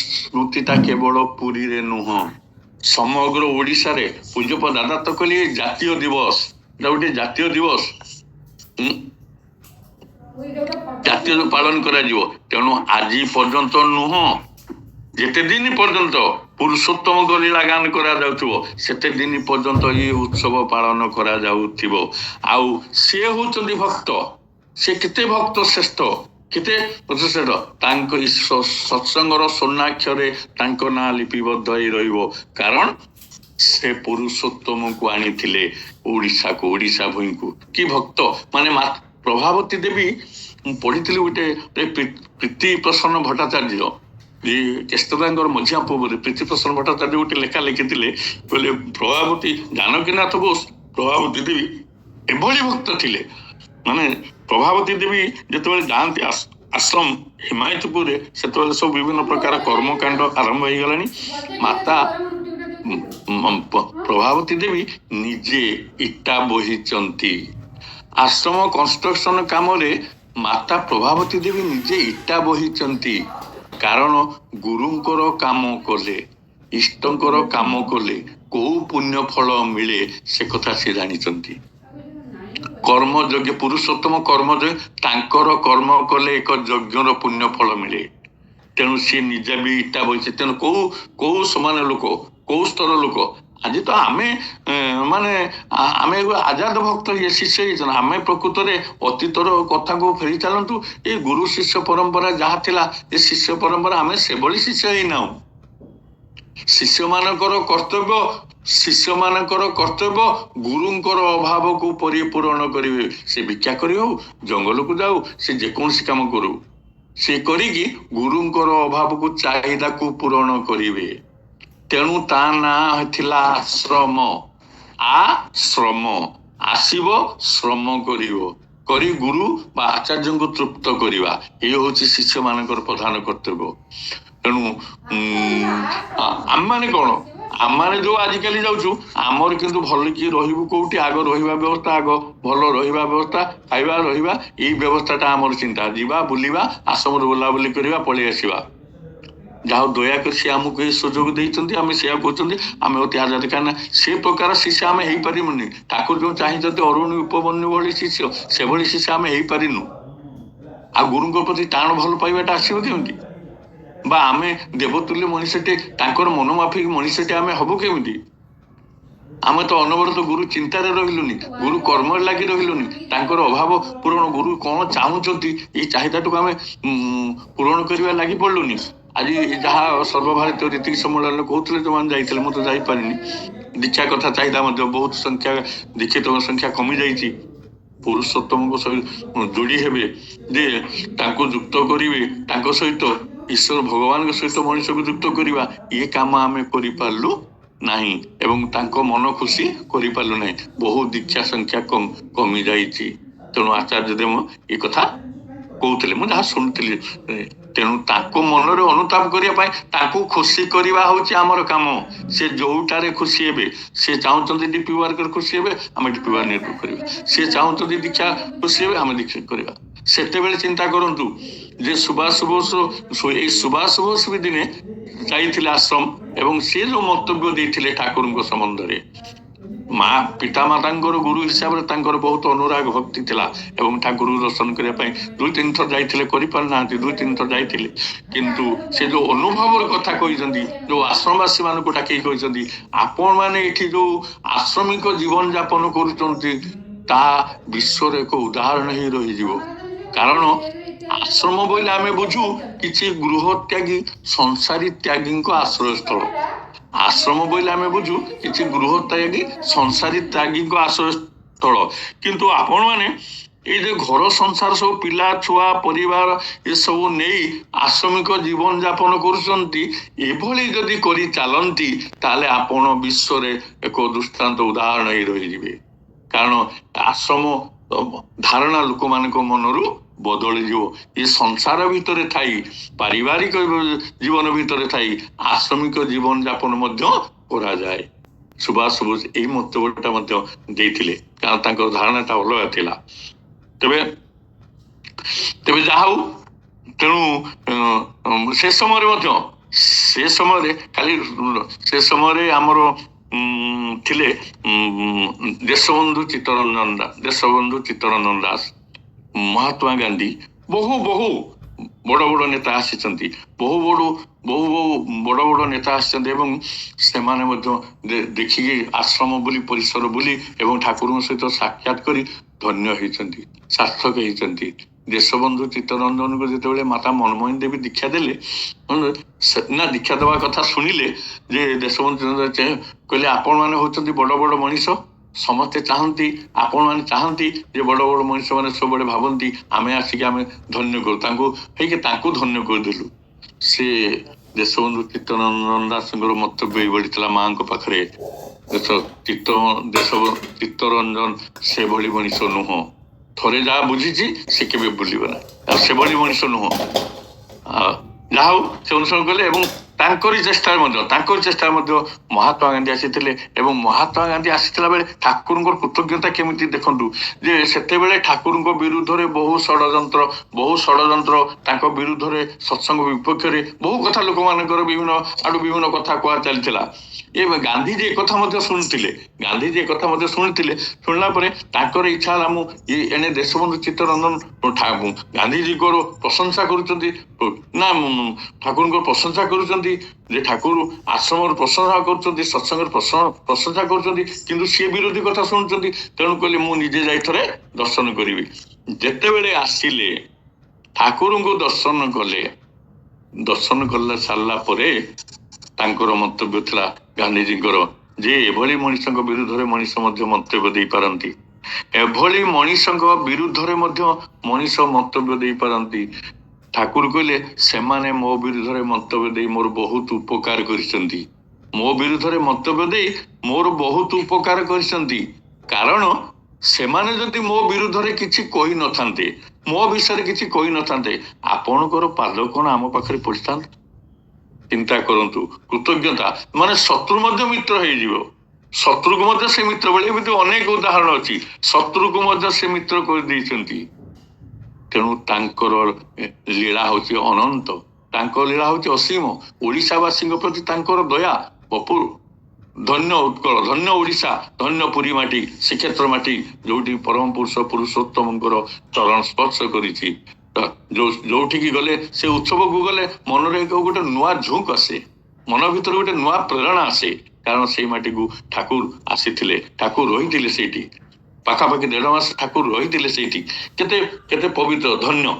Speaker 1: ସ୍ମୃତିଟା କେବଳ ପୁରୀରେ ନୁହଁ ସମଗ୍ର ଓଡ଼ିଶାରେ ପୂଜ୍ୟପ ଦାଦା ତ କହିଲେ ଜାତୀୟ ଦିବସ ଏଟା ଗୋଟେ ଜାତୀୟ ଦିବସ ଜାତୀୟ ପାଳନ କରାଯିବ। ତେଣୁ ଆଜି ପର୍ଯ୍ୟନ୍ତ ନୁହଁ ଯେତେ ଦିନ ପର୍ଯ୍ୟନ୍ତ ପୁରୁଷୋତ୍ତମଙ୍କ ଲୀଳା ଗାନ କରାଯାଉଥିବ ସେତେ ଦିନ ପର୍ଯ୍ୟନ୍ତ ଏଇ ଉତ୍ସବ ପାଳନ କରାଯାଉଥିବ। ଆଉ ସେ ହଉଛନ୍ତି ଭକ୍ତ ସେ କେତେ ଭକ୍ତ ଶ୍ରେଷ୍ଠ କେତେ ଶ୍ରେଷ୍ଠ ତାଙ୍କ ସତ୍ସଙ୍ଗର ସ୍ୱର୍ଣ୍ଣାକ୍ଷରେ ତାଙ୍କ ନାଁ ଲିପିବଦ୍ଧ ହେଇ ରହିବ କାରଣ ସେ ପୁରୁଷୋତ୍ତମକୁ ଆଣିଥିଲେ ଓଡ଼ିଶାକୁ ଓଡ଼ିଶା ଭୂଇଁକୁ। କି ଭକ୍ତ ମାନେ ପ୍ରଭାବତୀ ଦେବୀ ମୁଁ ପଢିଥିଲି ଗୋଟେ ପ୍ରୀତି ପ୍ରସନ୍ନ ଭଟ୍ଟାଚାର୍ଯ୍ୟ କେଷ୍ଟଦାଙ୍କର ମଝିଆ ପୁଅ ବୋଧେ ପ୍ରୀତି ପ୍ରସନ୍ନ ଭଟ୍ଟାଚାର୍ଯ୍ୟ ଗୋଟେ ଲେଖା ଲେଖିଥିଲେ କହିଲେ ପ୍ରଭାବତୀ ଜାନକୀନାଥ ବୋଷ ପ୍ରଭାବତୀ ଦେବୀ ଏଭଳି ଭକ୍ତ ଥିଲେ ମାନେ ପ୍ରଭାବତୀ ଦେବୀ ଯେତେବେଳେ ଯାଆନ୍ତି ଆଶ୍ରମ ହିମାୟତପୁରରେ ସେତେବେଳେ ସବୁ ବିଭିନ୍ନ ପ୍ରକାର କର୍ମକାଣ୍ଡ ଆରମ୍ଭ ହେଇଗଲାଣି। ମାତା ପ୍ରଭାବତୀ ଦେବୀ ନିଜେ ଇଟା ବୋହିଛନ୍ତି ଆଶ୍ରମ କନଷ୍ଟ୍ରକ୍ସନ କାମରେ ମାତା ପ୍ରଭାବତୀ ଦେବୀ ନିଜେ ଇଟା ବୋହିଛନ୍ତି କାରଣ ଗୁରୁଙ୍କର କାମ କଲେ ଇଷ୍ଟଙ୍କର କାମ କଲେ କୋଉ ପୁଣ୍ୟ ଫଳ ମିଳେ ସେ କଥା ସେ ଜାଣିଛନ୍ତି। କର୍ମଯୋଗ୍ୟ ପୁରୁଷୋତ୍ତମ କର୍ମଯୋଗ୍ୟ ତାଙ୍କର କର୍ମ କଲେ ଏକ ଯଜ୍ଞର ପୁଣ୍ୟ ଫଳ ମିଳେ। ତେଣୁ ସିଏ ନିଜେ ବି ଇଟା ବୋହିছে। ତେଣୁ କୋଉ ସମାନ ଲୋକ କୋଉ ସ୍ତର ଲୋକ ଆଜି ତ ଆମେ ଆମେ ଆଜାଦ ଭକ୍ତ ଶିଷ୍ୟ ହେଇଛନ୍ତି। ଆମେ ପ୍ରକୃତରେ ଅତୀତର କଥାକୁ ଫେରି ଚାଲନ୍ତୁ ଏ ଗୁରୁ ଶିଷ୍ୟ ପରମ୍ପରା ଯାହା ଥିଲା ଏ ଶିଷ୍ୟ ପରମ୍ପରା ଆମେ ସେଭଳି ଶିଷ୍ୟ ହେଇନାହୁଁ। ଶିଷ୍ୟମାନଙ୍କର କର୍ତ୍ତବ୍ୟ ଗୁରୁଙ୍କର ଅଭାବକୁ ପରିପୂରଣ କରିବେ। ସେ ଭିକ୍ଷା କରି ହଉ ଜଙ୍ଗଲକୁ ଯାଉ ସେ ଯେକୌଣସି କାମ କରୁ ସେ କରିକି ଗୁରୁଙ୍କର ଅଭାବକୁ ଚାହିଦାକୁ ପୂରଣ କରିବେ। ତେଣୁ ତା ନାଁ ଥିଲା ଆଶ୍ରମ ଆସିବ ଶ୍ରମ କରିବ କରି ଗୁରୁ ବା ଆଚାର୍ଯ୍ୟଙ୍କୁ ତୃପ୍ତ କରିବା ଏ ହଉଛି ଶିଷ୍ୟ ମାନଙ୍କର ପ୍ରଧାନ କର୍ତ୍ତବ୍ୟ। ତେଣୁ ଆମମାନେ କଣ ଆମମାନେ ଯୋଉ ଆଜିକାଲି ଯାଉଛୁ ଆମର କିନ୍ତୁ ଭଲ କି ରହିବୁ କୋଉଠି ଆଗ ରହିବା ବ୍ୟବସ୍ଥା ଆଗ ଭଲ ରହିବା ବ୍ୟବସ୍ଥା ଖାଇବା ରହିବା ଏଇ ବ୍ୟବସ୍ଥାଟା ଆମର ଚିନ୍ତା ଯିବା ବୁଲିବା ଆଶ୍ରମରେ ବୁଲାବୁଲି କରିବା ପଳେଇ ଆସିବା। ଯାହା ଦୟାକରି ସେ ଆମକୁ ଏ ସୁଯୋଗ ଦେଇଛନ୍ତି ଆମେ ସେୟା କହୁଛନ୍ତି ଆମେ ଅତି ଆଜାଦ କାହିଁକିନା ସେ ପ୍ରକାର ଶିଷ୍ୟ ଆମେ ହେଇପାରିବୁନି। ଠାକୁର ଯୋଉ ଚାହିଁଛନ୍ତି ଅରୁଣ ଉପମନ୍ୟୁ ଭଳି ଶିଷ୍ୟ ସେଭଳି ଶିଷ୍ୟ ଆମେ ହେଇପାରିନୁ। ଆଉ ଗୁରୁଙ୍କ ପ୍ରତି ଟାଣ ଭଲ ପାଇବାଟା ଆସିବ କେମିତି ବା ଆମେ ଦେବତୁଲ୍ୟ ମଣିଷଟେ ତାଙ୍କର ମନୋମାଫିକ ମଣିଷଟେ ଆମେ ହବୁ କେମିତି? ଆମେ ତ ଅନବରତ ଗୁରୁ ଚିନ୍ତାରେ ରହିଲୁନି ଗୁରୁ କର୍ମରେ ଲାଗି ରହିଲୁନି ତାଙ୍କର ଅଭାବ ପୂରଣ ଗୁରୁ କଣ ଚାହୁଁଛନ୍ତି ଏଇ ଚାହିଦାଟାକୁ ଆମେ ପୂରଣ କରିବା ଲାଗି ପଡିଲୁନି। ଆଜି ଯାହା ସର୍ବଭାରତୀୟ ରୀତିକ ସମ୍ମିଳନୀରେ କହୁଥିଲେ ଯୋଉମାନେ ଯାଇଥିଲେ ମୁଁ ତ ଯାଇପାରିନି। ଦୀକ୍ଷା କଥା ଚାହିଦା ମଧ୍ୟ ବହୁତ ସଂଖ୍ୟା ଦୀକ୍ଷିତଙ୍କ ସଂଖ୍ୟା କମି ଯାଇଛି। ପୁରୁଷୋତ୍ତମଙ୍କ ସହିତ ଯୋଡି ହେବେ ଯେ ତାଙ୍କୁ ଯୁକ୍ତ କରିବେ ତାଙ୍କ ସହିତ ଈଶ୍ୱର ଭଗବାନଙ୍କ ସହିତ ମଣିଷକୁ ଯୁକ୍ତ କରିବା ଏ କାମ ଆମେ କରିପାରିଲୁ ନାହିଁ ଏବଂ ତାଙ୍କ ମନ ଖୁସି କରିପାରିଲୁ ନାହିଁ। ବହୁ ଦୀକ୍ଷା ସଂଖ୍ୟା କମି ଯାଇଛି। ତେଣୁ ଆଚାର୍ଯ୍ୟ ଦେବ ଏ କଥା କହୁଥିଲେ, ମୁଁ ଯାହା ଶୁଣିଥିଲି। ତେଣୁ ତାଙ୍କ ମନରେ ଅନୁତାପ କରିବା ପାଇଁ ତାଙ୍କୁ ଖୁସି କରିବା ହଉଛି ଆମର କାମ। ସେ ଯୋଉଟାରେ ଖୁସି ହେବେ, ସେ ଚାହୁଁଛନ୍ତି ଡିପି ୱାର୍କର ଖୁସି ହେବେ, ଆମେ ଡିପି ୱାର୍କ କରିବା। ସେ ଚାହୁଁଛନ୍ତି ଦୀକ୍ଷା ଖୁସି ହେବେ, ଆମେ ଦୀକ୍ଷା କରିବା। ସେତେବେଳେ ଚିନ୍ତା କରନ୍ତୁ ଯେ ସୁଭାଷ ବୋଷ ଏଇ ସୁଭାଷ ବୋଷ ବି ଦିନେ ଯାଇଥିଲେ ଆଶ୍ରମ ଏବଂ ସେ ଯୋଉ ମନ୍ତବ୍ୟ ଦେଇଥିଲେ ଠାକୁରଙ୍କ ସମ୍ବନ୍ଧରେ, ମା ପିତାମାତାଙ୍କର ଗୁରୁ ହିସାବରେ ତାଙ୍କର ବହୁତ ଅନୁରାଗ ଭକ୍ତି ଥିଲା ଏବଂ ଠାକୁରଙ୍କୁ ଦର୍ଶନ କରିବା ପାଇଁ 2-3 ଥର ଯାଇଥିଲେ, କରିପାରିନାହାନ୍ତି, 2-3 ଥର ଯାଇଥିଲେ। କିନ୍ତୁ ସେ ଯୋଉ ଅନୁଭବର କଥା କହିଛନ୍ତି, ଯୋଉ ଆଶ୍ରମବାସୀ ମାନଙ୍କୁ ଡାକିକି କହିଛନ୍ତି, ଆପଣ ମାନେ ଏଠି ଯୋଉ ଆଶ୍ରମିକ ଜୀବନ ଯାପନ କରୁଛନ୍ତି ତାହା ବିଶ୍ୱର ଏକ ଉଦାହରଣ ହେଇ ରହିଯିବ। କାରଣ ଆଶ୍ରମ ବୋଇଲେ ଆମେ ବୁଝୁ କିଛି ଗୃହ ତ୍ୟାଗୀ ସଂସାରୀ ତ୍ୟାଗୀଙ୍କ ଆଶ୍ରୟସ୍ଥଳ। ଆଶ୍ରମ ବୋଇଲେ ଆମେ ବୁଝୁ କିଛି ଗୃହ ତ୍ୟାଗୀ ସଂସାରୀ ତ୍ୟାଗୀଙ୍କ ଆଶ୍ରୟସ୍ଥଳ। କିନ୍ତୁ ଆପଣ ମାନେ ଏଇ ଯେ ଘର ସଂସାର ସବୁ ପିଲା ଛୁଆ ପରିବାର ଏସବୁ ନେଇ ଆଶ୍ରମିକ ଜୀବନ ଯାପନ କରୁଛନ୍ତି, ଏଭଳି ଯଦି କରି ଚାଲନ୍ତି ତାହେଲେ ଆପଣ ବିଶ୍ୱରେ ଏକ ଦୃଷ୍ଟାନ୍ତ ଉଦାହରଣ ହେଇ ରହିଯିବେ। କାରଣ ଆଶ୍ରମ ଧାରଣା ଲୋକମାନଙ୍କ ମନରୁ ବଦଳିଯିବ। ଏ ସଂସାର ଭିତରେ ଥାଇ, ପାରିବାରିକ ଜୀବନ ଭିତରେ ଥାଇ ଆଶ୍ରମିକ ଜୀବନ ଯାପନ ମଧ୍ୟ କରାଯାଏ। ସୁଭାଷ ବୋଷ ଏଇ ମନ୍ତବ୍ୟଟା ମଧ୍ୟ ଦେଇଥିଲେ, କାରଣ ତାଙ୍କର ଧାରଣାଟା ଅଲଗା ଥିଲା। ତେବେ ଯାହା ହଉ, ତେଣୁ ସେ ସମୟରେ ଖାଲି ସେ ସମୟରେ ଆମର ଥିଲେ ଦେଶବନ୍ଧୁ ଚିତ୍ତରଞ୍ଜନ ଦାସ, ମହାତ୍ମା ଗାନ୍ଧୀ, ବହୁ ବଡ଼ ବଡ଼ ନେତା ଆସିଛନ୍ତି, ବହୁ ବଡ଼ ନେତା ଆସିଛନ୍ତି ଏବଂ ସେମାନେ ମଧ୍ୟ ଦେଖିକି ଆଶ୍ରମ ବୁଲି ପରିସର ବୁଲି ଏବଂ ଠାକୁରଙ୍କ ସହିତ ସାକ୍ଷାତ କରି ଧନ୍ୟ ହେଇଛନ୍ତି, ସାର୍ଥକ ହେଇଛନ୍ତି। ଦେଶବନ୍ଧୁ ଚିତ୍ତରଞ୍ଜନଙ୍କୁ ଯେତେବେଳେ ମାତା ମନମୋହିନୀ ଦେବୀ ଦୀକ୍ଷା ଦେଲେ, ନା ଦୀକ୍ଷା ଦେବା କଥା ଶୁଣିଲେ ଯେ ଦେଶବନ୍ଧୁ କହିଲେ ଆପଣ ମାନେ ହଉଛନ୍ତି ବଡ଼ ବଡ଼ ମଣିଷ, ସମସ୍ତେ ଚାହାନ୍ତି, ଆପଣ ମାନେ ଚାହାନ୍ତି ଯେ ବଡ଼ ବଡ଼ ମଣିଷ ମାନେ ସବୁବେଳେ ଭାବନ୍ତି ଆମେ ଆସିକି ଆମେ ଧନ୍ୟ କରୁ ତାଙ୍କୁ, ହେଇକି ତାଙ୍କୁ ଧନ୍ୟ କରିଦେଲୁ। ସେ ଦେଶବନ୍ଧୁ ଚିତ୍ତରଞ୍ଜନ ଦାସଙ୍କର ମନ୍ତବ୍ୟ ଏଇଭଳି ଥିଲା ମାଙ୍କ ପାଖରେ, ଚିତ୍ତରଞ୍ଜନ ସେଭଳି ମଣିଷ ନୁହଁ, ଥରେ ଯାହା ବୁଝିଛି ସେ କେବେ ଭୁଲିବ ନା, ସେଭଳି ମଣିଷ ନୁହଁ। ଯାହା ହଉ ସେ ଅନୁସରଣ କଲେ ଏବଂ ତାଙ୍କରି ଚେଷ୍ଟାରେ ମଧ୍ୟ ମହାତ୍ମା ଗାନ୍ଧୀ ଆସିଥିଲେ ଏବଂ ମହାତ୍ମା ଗାନ୍ଧୀ ଆସିଥିଲା ବେଳେ ଠାକୁରଙ୍କର କୃତଜ୍ଞତା କେମିତି ଦେଖନ୍ତୁ ଯେ ସେତେବେଳେ ଠାକୁରଙ୍କ ବିରୁଦ୍ଧରେ ବହୁ ଷଡ଼ଯନ୍ତ୍ର ତାଙ୍କ ବିରୁଦ୍ଧରେ ସତ୍ସଙ୍ଗ ବିପକ୍ଷରେ ବହୁ କଥା ଲୋକମାନଙ୍କର ବିଭିନ୍ନ କଥା କୁହା ଚାଲିଥିଲା। ଗାନ୍ଧୀଜୀ ଏକଥା ମଧ୍ୟ ଶୁଣିଥିଲେ। ଶୁଣିଲା ପରେ ତାଙ୍କର ଇଚ୍ଛା ହେଲା ମୁଁ ଏଣେ ଦେଶବନ୍ଧୁ ଚିତ୍ତରଞ୍ଜନ ଗାନ୍ଧୀଜୀଙ୍କର ପ୍ରଶଂସା କରୁଛନ୍ତି, ନା ଠାକୁରଙ୍କର ପ୍ରଶଂସା କରୁଛନ୍ତି, ଯେ ଠାକୁର ଆଶ୍ରମର ପ୍ରଶଂସା କରୁଛନ୍ତି, ସତ୍ସଙ୍ଗର ପ୍ରଶଂସା କରୁଛନ୍ତି, କିନ୍ତୁ ସିଏ ବିରୋଧୀ କଥା ଶୁଣୁଛନ୍ତି। ତେଣୁ କହିଲେ ମୁଁ ନିଜେ ଯାଇ ଥରେ ଦର୍ଶନ କରିବି। ଯେତେବେଳେ ଆସିଲେ ଠାକୁରଙ୍କୁ ଦର୍ଶନ କଲା ସାରିଲା ପରେ ତାଙ୍କର ମନ୍ତବ୍ୟ ଥିଲା ଗାନ୍ଧୀଜୀଙ୍କର ଯେ ଏଭଳି ମଣିଷଙ୍କ ବିରୁଦ୍ଧରେ ମଣିଷ ମଧ୍ୟ ମନ୍ତବ୍ୟ ଦେଇପାରନ୍ତି, ଏଭଳି ମଣିଷଙ୍କ ବିରୁଦ୍ଧରେ ମଧ୍ୟ ମଣିଷ ମନ୍ତବ୍ୟ ଦେଇପାରନ୍ତି। ଠାକୁର କହିଲେ ସେମାନେ ମୋ ବିରୁଦ୍ଧରେ ମନ୍ତବ୍ୟ ଦେଇ ମୋର ବହୁତ ଉପକାର କରିଛନ୍ତି, କାରଣ ସେମାନେ ଯଦି ମୋ ବିରୁଦ୍ଧରେ କିଛି କହିନଥାନ୍ତେ, ମୋ ବିଷୟରେ କିଛି କହିନଥାନ୍ତେ, ଆପଣଙ୍କର ପାଦ କଣ ଆମ ପାଖରେ ପଡିଥାନ୍ତା? ଚିନ୍ତା କରନ୍ତୁ, କୃତଜ୍ଞତା ମାନେ ଶତ୍ରୁ ମଧ୍ୟ ମିତ୍ର ହେଇଯିବ, ଶତ୍ରୁକୁ ମଧ୍ୟ ସେ ମିତ୍ର ଭଳି, ଏମିତି ଅନେକ ଉଦାହରଣ ଅଛି, ଶତ୍ରୁକୁ ମଧ୍ୟ ସେ ମିତ୍ର କରିଦେଇଛନ୍ତି। ତେଣୁ ତାଙ୍କର ଲୀଳା ହଉଛି ଅନନ୍ତ, ତାଙ୍କ ଲୀଳା ହଉଛି ଅସୀମ। ଓଡ଼ିଶାବାସୀଙ୍କ ପ୍ରତି ତାଙ୍କର ଦୟା ଅପୂର୍ବ। ଧନ୍ୟ ଉତ୍କଳ, ଧନ୍ୟ ଓଡ଼ିଶା, ଧନ୍ୟ ପୁରୀ ମାଟି, ଶ୍ରୀକ୍ଷେତ୍ର ମାଟି, ଯୋଉଠି ପରମ ପୁରୁଷ ପୁରୁଷୋତ୍ତମଙ୍କର ଚରଣ ସ୍ପର୍ଶ କରିଛି। ଯୋଉଠିକି ଗଲେ, ସେ ଉତ୍ସବକୁ ଗଲେ ମନରେ ଗୋଟେ ନୂଆ ଝୁଙ୍କ ଆସେ, ମନ ଭିତରେ ଗୋଟେ ନୂଆ ପ୍ରେରଣା ଆସେ, କାରଣ ସେଇ ମାଟିକୁ ଠାକୁର ଆସିଥିଲେ, ଠାକୁର ରହିଥିଲେ ସେଇଠି, ପାଖାପାଖି 1.5 ମାସ ଠାକୁର ରହିଥିଲେ ସେଇଠି। କେତେ ପବିତ୍ର, ଧନ୍ୟ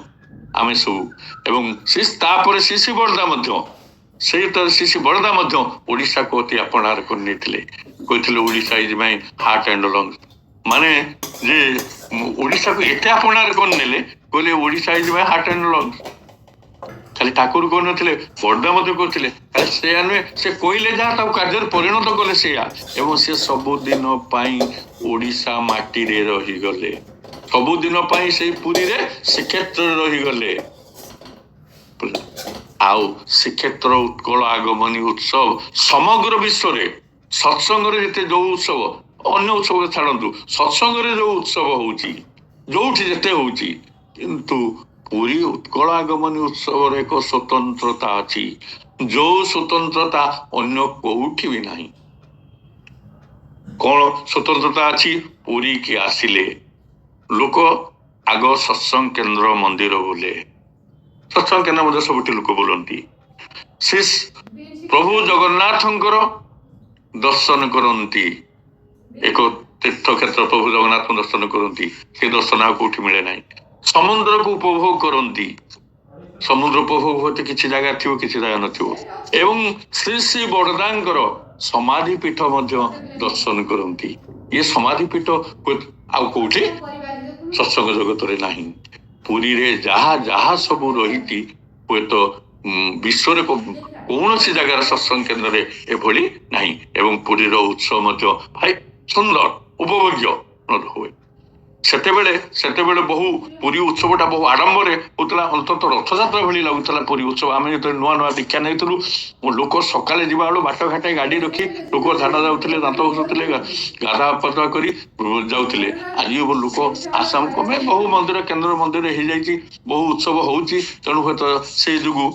Speaker 1: ଆମେ ସବୁ। ଏବଂ ତାପରେ ଶିଶି ବରଦା ମଧ୍ୟ ଓଡ଼ିଶାକୁ ଅତି ଆପଣାର କରିନେଇଥିଲେ, କହିଥିଲେ Odisha is my heart and lungs, ମାନେ ଯେ ଓଡ଼ିଶାକୁ ଏତେ ଆପଣାର କରିନେଲେ, କହିଲେ Odisha is my heart and lungs. ଖାଲି ଠାକୁର କହୁନଥିଲେ, ବଡଦା ମଧ୍ୟ କହୁଥିଲେ। ସେୟା ନୁହେଁ, ସେ କହିଲେ ଯାହା ତାକୁ କାର୍ଯ୍ୟରେ ପରିଣତ କଲେ ସେଇଆ। ଏବଂ ସେ ସବୁଦିନ ପାଇଁ ଓଡିଶା ମାଟିରେ ରହିଗଲେ, ସବୁଦିନ ପାଇଁ ସେଇ ପୁରୀରେ ଶ୍ରୀକ୍ଷେତ୍ରରେ ରହିଗଲେ। ଆଉ ଶ୍ରୀକ୍ଷେତ୍ର ଉତ୍କଳ ଆଗମନୀ ଉତ୍ସବ ସମଗ୍ର ବିଶ୍ୱରେ ସତ୍ସଙ୍ଗରେ ଯେତେ ଯୋଉ ଉତ୍ସବ, ଅନ୍ୟ ଉତ୍ସବ ଛାଡନ୍ତୁ, ସତ୍ସଙ୍ଗରେ ଯୋଉ ଉତ୍ସବ ହଉଛି, ଯୋଉଠି ଯେତେ ହଉଛି, କିନ୍ତୁ ପୁରୀ ଉତ୍କଳ ଆଗମନୀ ଉତ୍ସବର ଏକ ସ୍ୱତନ୍ତ୍ରତା ଅଛି, ଯୋଉ ସ୍ୱତନ୍ତ୍ରତା ଅନ୍ୟ କୋଉଠି ବି ନାହିଁ। କଣ ସ୍ୱତନ୍ତ୍ରତା ଅଛି? ପୁରୀ କି ଆସିଲେ ଲୋକ ଆଗ ସତ୍ସଙ୍ଗ କେନ୍ଦ୍ର ମନ୍ଦିର ବୁଲେ, ସତ୍ସଙ୍ଗ କେନ୍ଦ୍ର ମଧ୍ୟ ସବୁଠି ଲୋକ ବୁଲନ୍ତି। ସେ ପ୍ରଭୁ ଜଗନ୍ନାଥଙ୍କର ଦର୍ଶନ କରନ୍ତି, ଏକ ତୀର୍ଥକ୍ଷେତ୍ର ପ୍ରଭୁ ଜଗନ୍ନାଥଙ୍କୁ ଦର୍ଶନ କରନ୍ତି। ସେ ଦର୍ଶନ ଆଉ କୋଉଠି ମିଳେ ନାହିଁ। ସମୁଦ୍ରକୁ ଉପଭୋଗ କରନ୍ତି, ସମୁଦ୍ର ଉପଭୋଗ ହୁଏତ କିଛି ଜାଗା ଥିବ, କିଛି ଜାଗା ନଥିବ। ଏବଂ ଶ୍ରୀ ଶ୍ରୀ ବଡଦାଙ୍କର ସମାଧି ପୀଠ ମଧ୍ୟ ଦର୍ଶନ କରନ୍ତି। ଏ ସମାଧି ପୀଠ ଆଉ କୋଉଠି ସତ୍ସଙ୍ଗ ଜଗତରେ ନାହିଁ। ପୁରୀରେ ଯାହା ଯାହା ସବୁ ରହିଛି, ହୁଏତ ବିଶ୍ୱରେ କୌଣସି ଜାଗାର ସତ୍ସଙ୍ଗ କେନ୍ଦ୍ରରେ ଏଭଳି ନାହିଁ। ଏବଂ ପୁରୀର ଉତ୍ସବ ମଧ୍ୟ ଭାଇ ସୁନ୍ଦର ଉପଭୋଗ୍ୟ ହୁଏ। ସେତେବେଳେ ବହୁ ପୁରୀ ଉତ୍ସବଟା ବହୁ ଆଡମ୍ବରରେ ହଉଥିଲା, ଅନ୍ତତଃ ରଥଯାତ୍ରା ଭଳି ଲାଗୁଥିଲା ପୁରୀ ଉତ୍ସବ। ଆମେ ଯେତେବେଳେ ନୂଆ ନୂଆ ଦୀକ୍ଷା ନେଇଥିଲୁ, ଲୋକ ସକାଳେ ଯିବା ବେଳୁ ବାଟ ଘାଟେ ଗାଡି ରଖି ଲୋକ ଝାଡା ଯାଉଥିଲେ, ଦାନ୍ତ ଘଷୁଥିଲେ, ଗାଧା ପାଧୁଆ କରି ଯାଉଥିଲେ। ଆଜି ଲୋକ ଆସାମ କମେ ବହୁ ମନ୍ଦିର କେନ୍ଦ୍ର ମନ୍ଦିର ହେଇଯାଇଛି, ବହୁ ଉତ୍ସବ ହଉଛି, ତେଣୁ ହୁଏତ ସେଇ ଯୋଗୁ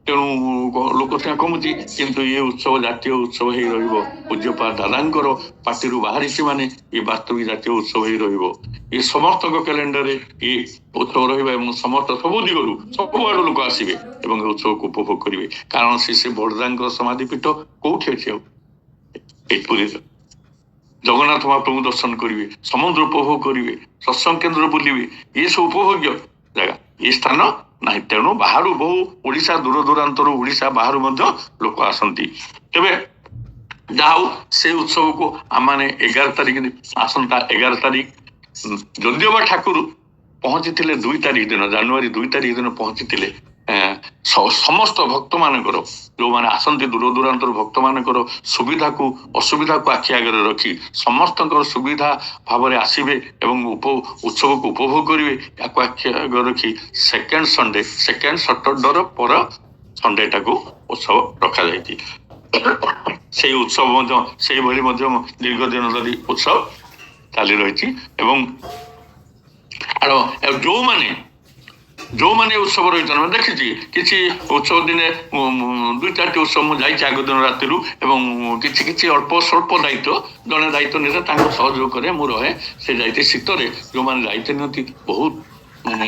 Speaker 1: ଲୋକ ସଂଖ୍ୟା କମୁଛି। କିନ୍ତୁ ଏ ଉତ୍ସବ ଜାତୀୟ ଉତ୍ସବ ହେଇ ରହିବ। ପୂଜ୍ୟପାଦ ଦାଦାଙ୍କର ପାଟିରୁ ବାହାରିଛି ମାନେ ଏ ବାସ୍ତବିକ ଜାତୀୟ ଉତ୍ସବ ହେଇ ରହିବ। ଏ ସମସ୍ତଙ୍କ କ୍ୟାଲେଣ୍ଡରରେ ଏ ଉତ୍ସବ ରହିବ ଏବଂ ସମସ୍ତ ସବୁ ଦିଗରୁ ସବୁଆଡୁ ଲୋକ ଆସିବେ ଏବଂ ଏ ଉତ୍ସବକୁ ଉପଭୋଗ କରିବେ। କାରଣ ସେ ବଡଦାଙ୍କର ସମାଧି ପୀଠ କୋଉଠି ଅଛି? ଆଉ ଏଇ ପୁରୀରେ ଜଗନ୍ନାଥ ମହାପ୍ରଭୁ ଦର୍ଶନ କରିବେ, ସମୁଦ୍ର ଉପଭୋଗ କରିବେ, ସତ୍ସଙ୍ଗ କେନ୍ଦ୍ର ବୁଲିବେ, ଏ ସବୁ ଉପଭୋଗ୍ୟ ଜାଗା ଏ ସ୍ଥାନ ନାହିଁ। ତେଣୁ ବାହାରୁ ବହୁ ଓଡିଶା ଦୂର ଦୂରାନ୍ତରୁ ଓଡିଶା ବାହାରୁ ମଧ୍ୟ ଲୋକ ଆସନ୍ତି। ତେବେ ଯାହା ହଉ ସେ ଉତ୍ସବକୁ ଆମମାନେ 11 ତାରିଖ, ଆସନ୍ତା 11 ତାରିଖ, ଯଦିଓ ବା ଠାକୁର ପହଞ୍ଚିଥିଲେ 2 ତାରିଖ ଦିନ, ଜାନୁଆରୀ 2 ତାରିଖ ଦିନ ପହଞ୍ଚିଥିଲେ। ସମସ୍ତ ଭକ୍ତ ମାନଙ୍କର, ଯୋଉମାନେ ଆସନ୍ତି ଦୂର ଦୂରାନ୍ତର ଭକ୍ତ ମାନଙ୍କର ସୁବିଧାକୁ ଅସୁବିଧାକୁ ଆଖି ଆଗରେ ରଖି ସମସ୍ତଙ୍କର ସୁବିଧା ଭାବରେ ଆସିବେ ଏବଂ ଉତ୍ସବକୁ ଉପଭୋଗ କରିବେ, ୟାକୁ ଆଖି ଆଗରେ ରଖି ସେକେଣ୍ଡ ସଟରଡେର ପର ସଣ୍ଡେଟାକୁ ଉତ୍ସବ ରଖାଯାଇଛି। ସେଇ ଉତ୍ସବ ମଧ୍ୟ ସେଇଭଳି ମଧ୍ୟ ଦୀର୍ଘ ଦିନ ଧରି ଉତ୍ସବ ଚାଲି ରହିଛି। ଏବଂ ଯୋଉମାନେ ଉତ୍ସବ ରହିଛନ୍ତି, ମୁଁ ଦେଖିଛି କିଛି ଉତ୍ସବ ଦିନେ 2-4ଟି ଉତ୍ସବ ମୁଁ ଯାଇଛି ଆଗ ଦିନ ରାତିରୁ, ଏବଂ କିଛି ଅଳ୍ପ ସ୍ୱଳ୍ପ ଦାୟିତ୍ୱ ଜଣେ ଦାୟିତ୍ୱ ନେଲେ ତାଙ୍କୁ ସହଯୋଗ କରେ, ମୁଁ ରହେ। ସେ ଯାଇତେ ଶୀତରେ ଯୋଉମାନେ ଦାୟିତ୍ୱ ନିଅନ୍ତି ବହୁତ ମାନେ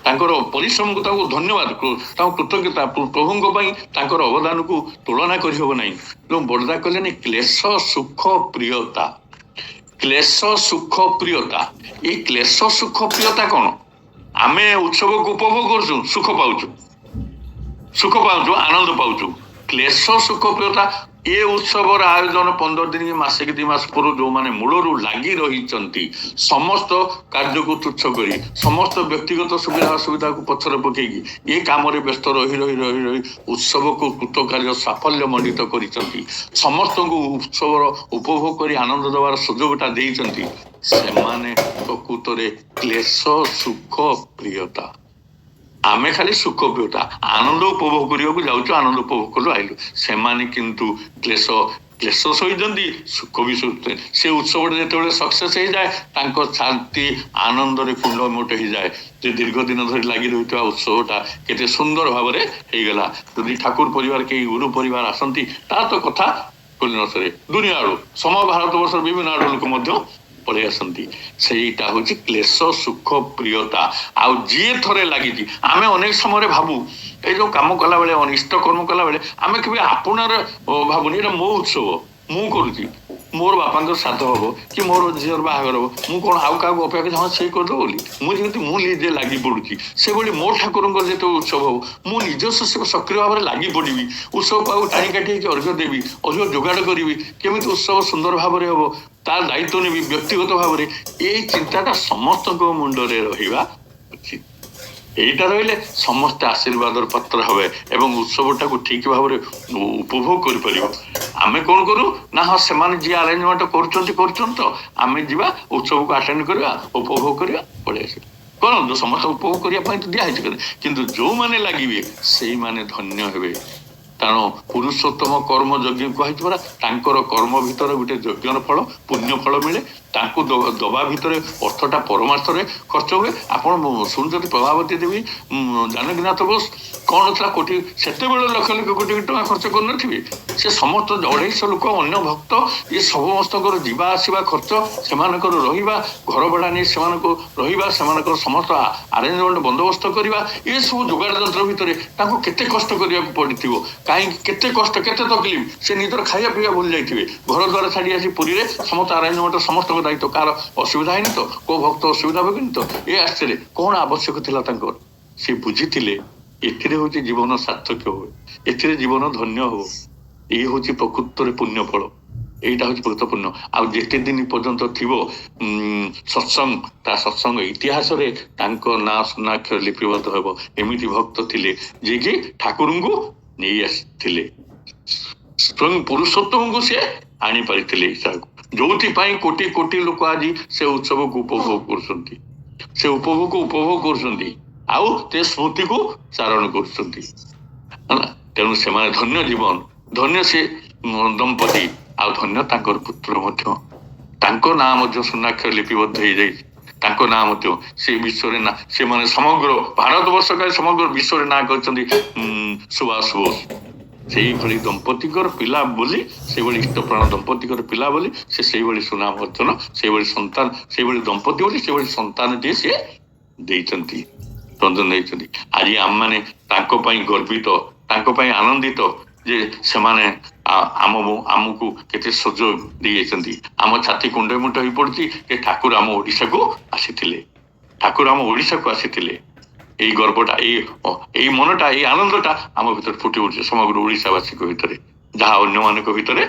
Speaker 1: ତାଙ୍କର ପରିଶ୍ରମକୁ ତାଙ୍କୁ ଧନ୍ୟବାଦ, ତାଙ୍କୁ କୃତଜ୍ଞତା, ପ୍ରଭୁଙ୍କ ପାଇଁ ତାଙ୍କର ଅବଦାନକୁ ତୁଳନା କରିହେବ ନାହିଁ। ଏବଂ ବଡଦା କହିଲେନି କ୍ଲେଶ ସୁଖ ପ୍ରିୟତା, କ୍ଲେଶ ସୁଖ ପ୍ରିୟତା। ଏଇ କ୍ଲେଶ ସୁଖ ପ୍ରିୟତା କଣ? ଆମେ ଉତ୍ସବକୁ ଉପଭୋଗ କରୁଛୁ, ସୁଖ ପାଉଛୁ, ଆନନ୍ଦ ପାଉଛୁ। କ୍ଲେଶ ସୁଖ ପ୍ରିୟତା, ଏ ଉତ୍ସବର ଆୟୋଜନ 15 ଦିନ କି ମାସେ କି 2 ମାସ ପୂର୍ବରୁ ଯୋଉମାନେ ମୂଳରୁ ଲାଗି ରହିଛନ୍ତି, ସମସ୍ତ କାର୍ଯ୍ୟକୁ ତୁଚ୍ଛ କରି, ସମସ୍ତ ବ୍ୟକ୍ତିଗତ ସୁବିଧା ଅସୁବିଧାକୁ ପଛରେ ପକେଇକି ଏ କାମରେ ବ୍ୟସ୍ତ ରହି ଉତ୍ସବକୁ କୃତକାର୍ଯ୍ୟ ସାଫଲ୍ୟ ମଣ୍ଡିତ କରିଛନ୍ତି, ସମସ୍ତଙ୍କୁ ଉତ୍ସବର ଉପଭୋଗ କରି ଆନନ୍ଦ ଦେବାର ସୁଯୋଗଟା ଦେଇଛନ୍ତି, ସେମାନେ ପ୍ରକୃତରେ କ୍ଲେଶ ସୁଖ ପ୍ରିୟତା। ଆମେ ଖାଲି ସୁଖ ପ୍ରିୟତା, ଆନନ୍ଦ ଉପଭୋଗ କରିବାକୁ ଯାଉଛୁ, ଆନନ୍ଦ ଉପଭୋଗ କଲୁ ଆଇଲୁ। ସେମାନେ କିନ୍ତୁ କ୍ଲେଶ ସହିଛନ୍ତି, ସୁଖ ବି ସହୁଛନ୍ତି। ସେ ଉତ୍ସବଟା ଯେତେବେଳେ ସକ୍ସେସ୍ ହେଇଯାଏ, ତାଙ୍କ ଶାନ୍ତି ଆନନ୍ଦରେ କୁଣ୍ଡ ମୋଟ ହେଇଯାଏ ଯେ ଦୀର୍ଘ ଦିନ ଧରି ଲାଗି ରହିଥିବା ଉତ୍ସବଟା କେତେ ସୁନ୍ଦର ଭାବରେ ହେଇଗଲା। ଯଦି ଠାକୁର ପରିବାର କେହି ଗୁରୁ ପରିବାର ଆସନ୍ତି, ତାର ତ କଥା ସରେ, ଦୁନିଆ ଆଡୁ ଭାରତବର୍ଷର ବିଭିନ୍ନ ଆଡୁ ଲୋକ ମଧ୍ୟ ପଳେଇ ଆସନ୍ତି। ସେଇଟା ହଉଛି କ୍ଲେଶ ସୁଖ ପ୍ରିୟତା। ଆଉ ଯିଏ ଥରେ ଲାଗିଛି, ଆମେ ଅନେକ ସମୟରେ ଭାବୁ ଏଇ ଯୋଉ କାମ କଲା ବେଳେ, ଅନିଷ୍ଟ କର୍ମ କଲା ବେଳେ ଆମେ କେବେ ଆପଣାର ଭାବୁନି ଏଇଟା ମୋ ଉତ୍ସବ, ମୁଁ କରୁଛି, ମୋର ବାପାଙ୍କର ଶ୍ରାଦ୍ଧ ହବ କି ମୋର ଝିଅର ବାହାଘର ହବ, ମୁଁ କଣ ଆଉ କାହାକୁ ଅପେକ୍ଷା କରି ସେ କରିଦେବ ବୋଲି ମୁଁ ଯେମିତି ମୁଁ ନିଜେ ଲାଗି ପଡୁଛି, ସେଭଳି ମୋ ଠାକୁରଙ୍କର ଯେତେବେଳେ ଉତ୍ସବ ହବ ମୁଁ ନିଜସ୍ୱ ସକ୍ରିୟ ଭାବରେ ଲାଗି ପଡିବି। ଉତ୍ସବକୁ ଆଉ ଟାଣି କାଟି ହେଇକି ଅର୍ଘ୍ୟ ଦେବି, ଅର୍ଘ୍ୟ ଯୋଗାଡ଼ କରିବି, କେମିତି ଉତ୍ସବ ସୁନ୍ଦର ଭାବରେ ହବ ତାର ଦାୟିତ୍ୱ ନେବି ବ୍ୟକ୍ତିଗତ ଭାବରେ। ଏଇ ଚିନ୍ତାଟା ସମସ୍ତଙ୍କ ମୁଣ୍ଡରେ ରହିବା ଉଚିତ। এইটা রইলে ସମସ୍ତେ ଆଶୀର୍ବାଦର ପାତ୍ର ହେବେ ଏବଂ ଉତ୍ସବଟାକୁ ଠିକ ଭାବରେ ଉପଭୋଗ କରିପାରିବ। ଆମେ କଣ କରୁ ନା ହଁ ସେମାନେ ଯିଏ ଆରେଞ୍ଜମେଣ୍ଟ କରୁଛନ୍ତି ତ ଆମେ ଯିବା ଉତ୍ସବକୁ ଆଟେଣ୍ଡ କରିବା ଉପଭୋଗ କରିବା ପଳେଇ ଆସିବା। କଣ ସମସ୍ତେ ଉପଭୋଗ କରିବା ପାଇଁ ତ ଦିଆହେଇଛି, କିନ୍ତୁ ଯୋଉମାନେ ଲାଗିବେ ସେଇମାନେ ଧନ୍ୟ ହେବେ। କାରଣ ପୁରୁଷୋତ୍ତମ କର୍ମ ଯଜ୍ଞ କୁହାଯାଇଛି ପରା, ତାଙ୍କର କର୍ମ ଭିତରେ ଗୋଟେ ଯଜ୍ଞର ଫଳ ପୁଣ୍ୟ ଫଳ ମିଳେ। ତାଙ୍କୁ ଦବା ଭିତରେ ଅର୍ଥଟା ପରମାର୍ଥରେ ଖର୍ଚ୍ଚ ହୁଏ। ଆପଣ ଶୁଣୁଛନ୍ତି ପ୍ରଭାବତୀ ଦେବୀ ଜାନକୀନାଥ ବୋଷ କଣ ଥିଲା କୋଟି ସେତେବେଳେ ଲକ୍ଷ ଲକ୍ଷ କୋଟି ଟଙ୍କା ଖର୍ଚ୍ଚ କରିନଥିବେ। ସେ ସମସ୍ତ 250 ଲୋକ ଅନ୍ୟ ଭକ୍ତ ଏ ସମସ୍ତଙ୍କର ଯିବା ଆସିବା ଖର୍ଚ୍ଚ, ସେମାନଙ୍କର ରହିବା ଘର ଭଡ଼ା ନେଇ ସେମାନଙ୍କୁ ରହିବା, ସେମାନଙ୍କର ସମସ୍ତ ଆରେଞ୍ଜମେଣ୍ଟ ବନ୍ଦୋବସ୍ତ କରିବା, ଏସବୁ ଯୋଗାଡ଼ ଯନ୍ତ୍ର ଭିତରେ ତାଙ୍କୁ କେତେ କଷ୍ଟ କରିବାକୁ ପଡ଼ିଥିବ। କାହିଁକି କେତେ କଷ୍ଟ କେତେ ତକଲିଫ, ସେ ନିଜର ଖାଇବା ପିଇବା ଭୁଲି ଯାଇଥିବେ। ଘର ଦ୍ୱାର ଛାଡ଼ି ଆସି ପୁରୀରେ ସମସ୍ତ ଆରେଞ୍ଜମେଣ୍ଟ ସମସ୍ତଙ୍କ ଦାୟିତ୍ୱ, କାହାର ଅସୁବିଧା ହେଇନି ତ, କୋଉ ଭକ୍ତ ଅସୁବିଧା ଭୋଗିନି ତ, ଏ ଆସିଥିଲେ କଣ ଆବଶ୍ୟକ ଥିଲା ତାଙ୍କର। ସେ ବୁଝିଥିଲେ ଏଥିରେ ହଉଛି ଜୀବନ ସାର୍ଥକ୍ୟ ହୁଏ, ଏଥିରେ ଜୀବନ ଧନ୍ୟ ହବ। ଇଏ ହଉଛି ପ୍ରକୃତରେ ପୁଣ୍ୟ ଫଳ, এইটা হচ্ছে প্রকৃত পুণ্য। ଆଉ ଯେତେ ଦିନ ପର୍ଯ୍ୟନ୍ତ ଥିବ ସତ୍ସଙ୍ଗ, ତା ସତ୍ସଙ୍ଗ ଇତିହାସରେ ତାଙ୍କ ନାଁ ସୁନାକ୍ଷର ଲିପିବଦ୍ଧ ହେବ। ଏମିତି ଭକ୍ତ ଥିଲେ ଯିଏକି ଠାକୁରଙ୍କୁ ନେଇ ଆସିଥିଲେ, ସ୍ୱୟଂ ପୁରୁଷୋତ୍ତମଙ୍କୁ ସେ ଆଣିପାରିଥିଲେ ଇଶାକୁ, ଯୋଉଥିପାଇଁ କୋଟି କୋଟି ଲୋକ ଆଜି ସେ ଉତ୍ସବକୁ ଉପଭୋଗ କରୁଛନ୍ତି, ସେ ଉପଭୋଗ କରୁଛନ୍ତି ଆଉ ସେ ସ୍ମୃତିକୁ ଚାରଣ କରୁଛନ୍ତି ହେଲା। ତେଣୁ ସେମାନେ ଧନ୍ୟ ଜୀବନ, ଧନ୍ୟ ସେ ଦମ୍ପତି, ଆଉ ଧନ୍ୟ ତାଙ୍କର ପୁତ୍ର ମଧ୍ୟ। ତାଙ୍କ ନାଁ ମଧ୍ୟ ସୁନାକ୍ଷର ଲିପିବଦ୍ଧ ହେଇଯାଇଛି। ତାଙ୍କ ନାଁ ମଧ୍ୟ ସେ ବିଶ୍ୱରେ ନା ସେମାନେ ସମଗ୍ର ଭାରତବର୍ଷ କାଳେ ସମଗ୍ର ବିଶ୍ୱରେ ନାଁ କରିଛନ୍ତି ସୁଭାଷ ବୋଷ। ସେଇଭଳି ଦମ୍ପତିଙ୍କର ପିଲା ବୋଲି, ସେଇଭଳି ଇଷ୍ଟପ୍ରାଣ ଦମ୍ପତିଙ୍କର ପିଲା ବୋଲି ସେ ସେଇଭଳି ସୁନାମ ଅର୍ଜନ, ସେଇଭଳି ସନ୍ତାନ, ସେଇଭଳି ଦମ୍ପତି ବୋଲି ସେଇଭଳି ସନ୍ତାନଟିଏ ସିଏ ଦେଇଛନ୍ତି, ଦେଇଛନ୍ତି। ଆଜି ଆମମାନେ ତାଙ୍କ ପାଇଁ ଗର୍ବିତ, ତାଙ୍କ ପାଇଁ ଆନନ୍ଦିତ ଯେ ସେମାନେ ଆମକୁ କେତେ ସୁଯୋଗ ଦେଇଯାଇଛନ୍ତି। ଆମ ଛାତି କୁଣ୍ଡେମୁଣ୍ଡ ହେଇ ପଡୁଛି ଯେ ଠାକୁର ଆମ ଓଡ଼ିଶାକୁ ଆସିଥିଲେ, ଠାକୁର ଆମ ଓଡ଼ିଶାକୁ ଆସିଥିଲେ। ଏଇ ଗର୍ବଟା, ଏଇ ମନଟା, ଏଇ ଆନନ୍ଦଟା ଆମ ଭିତରେ ଫୁଟି ଉଠୁଛି ସମଗ୍ର ଓଡ଼ିଶାବାସୀଙ୍କ ଭିତରେ, ଯାହା ଅନ୍ୟମାନଙ୍କ ଭିତରେ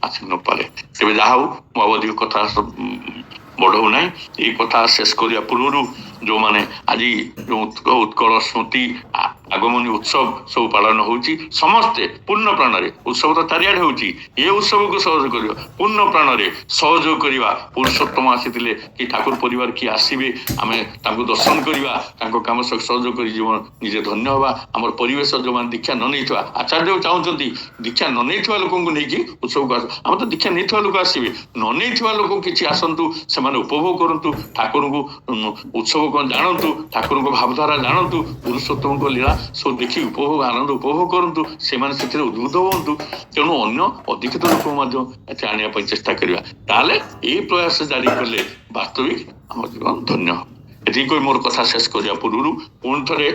Speaker 1: ଆସି ନପାରେ। ତେବେ ଯାହା ହଉ, ମୁଁ ଅବଧିକ କଥା ବଢ଼ଉ ନାହିଁ। ଏଇ କଥା ଶେଷ କରିବା ପୂର୍ବରୁ ଯୋଉମାନେ ଆଜି ଯୋଉ ଉତ୍କଳ ସ୍ମୃତି আগমনী উৎসব ସବୁ ପାଳନ ହଉଛି, ସମସ୍ତେ ପୂର୍ଣ୍ଣ ପ୍ରାଣରେ, ଉତ୍ସବ ତ ଚାରିଆଡେ ହଉଛି, ଏ ଉତ୍ସବକୁ ସହଯୋଗ କରିବା, ପୂର୍ଣ୍ଣ ପ୍ରାଣରେ ସହଯୋଗ କରିବା। ପୁରୁଷୋତ୍ତମ ଆସିଥିଲେ କି ଠାକୁର ପରିବାର କିଏ ଆସିବେ, ଆମେ ତାଙ୍କୁ ଦର୍ଶନ କରିବା, ତାଙ୍କ କାମ ସହଯୋଗ କରି ଜୀବନ ନିଜେ ଧନ୍ୟ ହେବା। ଆମର ପରିବେଶ ଯୋଉମାନେ ଦୀକ୍ଷା ନ ନେଇଥିବା, ଆଚାର୍ଯ୍ୟ ଚାହୁଁଛନ୍ତି ଦୀକ୍ଷା ନ ନେଇଥିବା ଲୋକଙ୍କୁ ନେଇକି ଉତ୍ସବକୁ ଆସ, ଆମର ତ ଦୀକ୍ଷା ନେଇଥିବା ଲୋକ ଆସିବେ, ନ ନେଇଥିବା ଲୋକ କିଛି ଆସନ୍ତୁ, ସେମାନେ ଉପଭୋଗ କରନ୍ତୁ ଠାକୁରଙ୍କୁ, ଉତ୍ସବ କଣ ଜାଣନ୍ତୁ, ଠାକୁରଙ୍କ ଭାବଧାରା ଜାଣନ୍ତୁ, ପୁରୁଷୋତ୍ତମଙ୍କ ଲୀଳା ସବୁ ଦେଖି ଉପଭୋଗ ଆନନ୍ଦ ଉପଭୋଗ କରନ୍ତୁ, ସେମାନେ ସେଥିରେ ଉଦ୍ବୁଦ୍ଧ ହୁଅନ୍ତୁ। ତେଣୁ ଅନ୍ୟ ଅଧିକତ ଲୋକ ମଧ୍ୟ ଏଠି ଆଣିବା ପାଇଁ ଚେଷ୍ଟା କରିବା। ତାହେଲେ ଏଇ ପ୍ରୟାସ ଜାରି କଲେ ବାସ୍ତବିକ ଆମ ଜୀବନ ଧନ୍ୟ ହେବ। ଏତିକି କହି ମୋର କଥା ଶେଷ କରିବା ପୂର୍ବରୁ ପୁଣି ଥରେ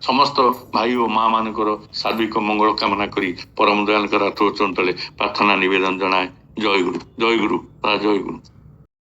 Speaker 1: ସମସ୍ତ ଭାଇ ଓ ମା ମାନଙ୍କର ସାର୍ବିକ ମଙ୍ଗଳ କାମନା କରି ପରମ ଦୟାଳଙ୍କର ହାତ ତଳେ ପ୍ରାର୍ଥନା ନିବେଦନ ଜଣାଏ। ଜୟ ଗୁରୁ, ଜୟ ଗୁରୁ, ଜୟ ଗୁରୁ।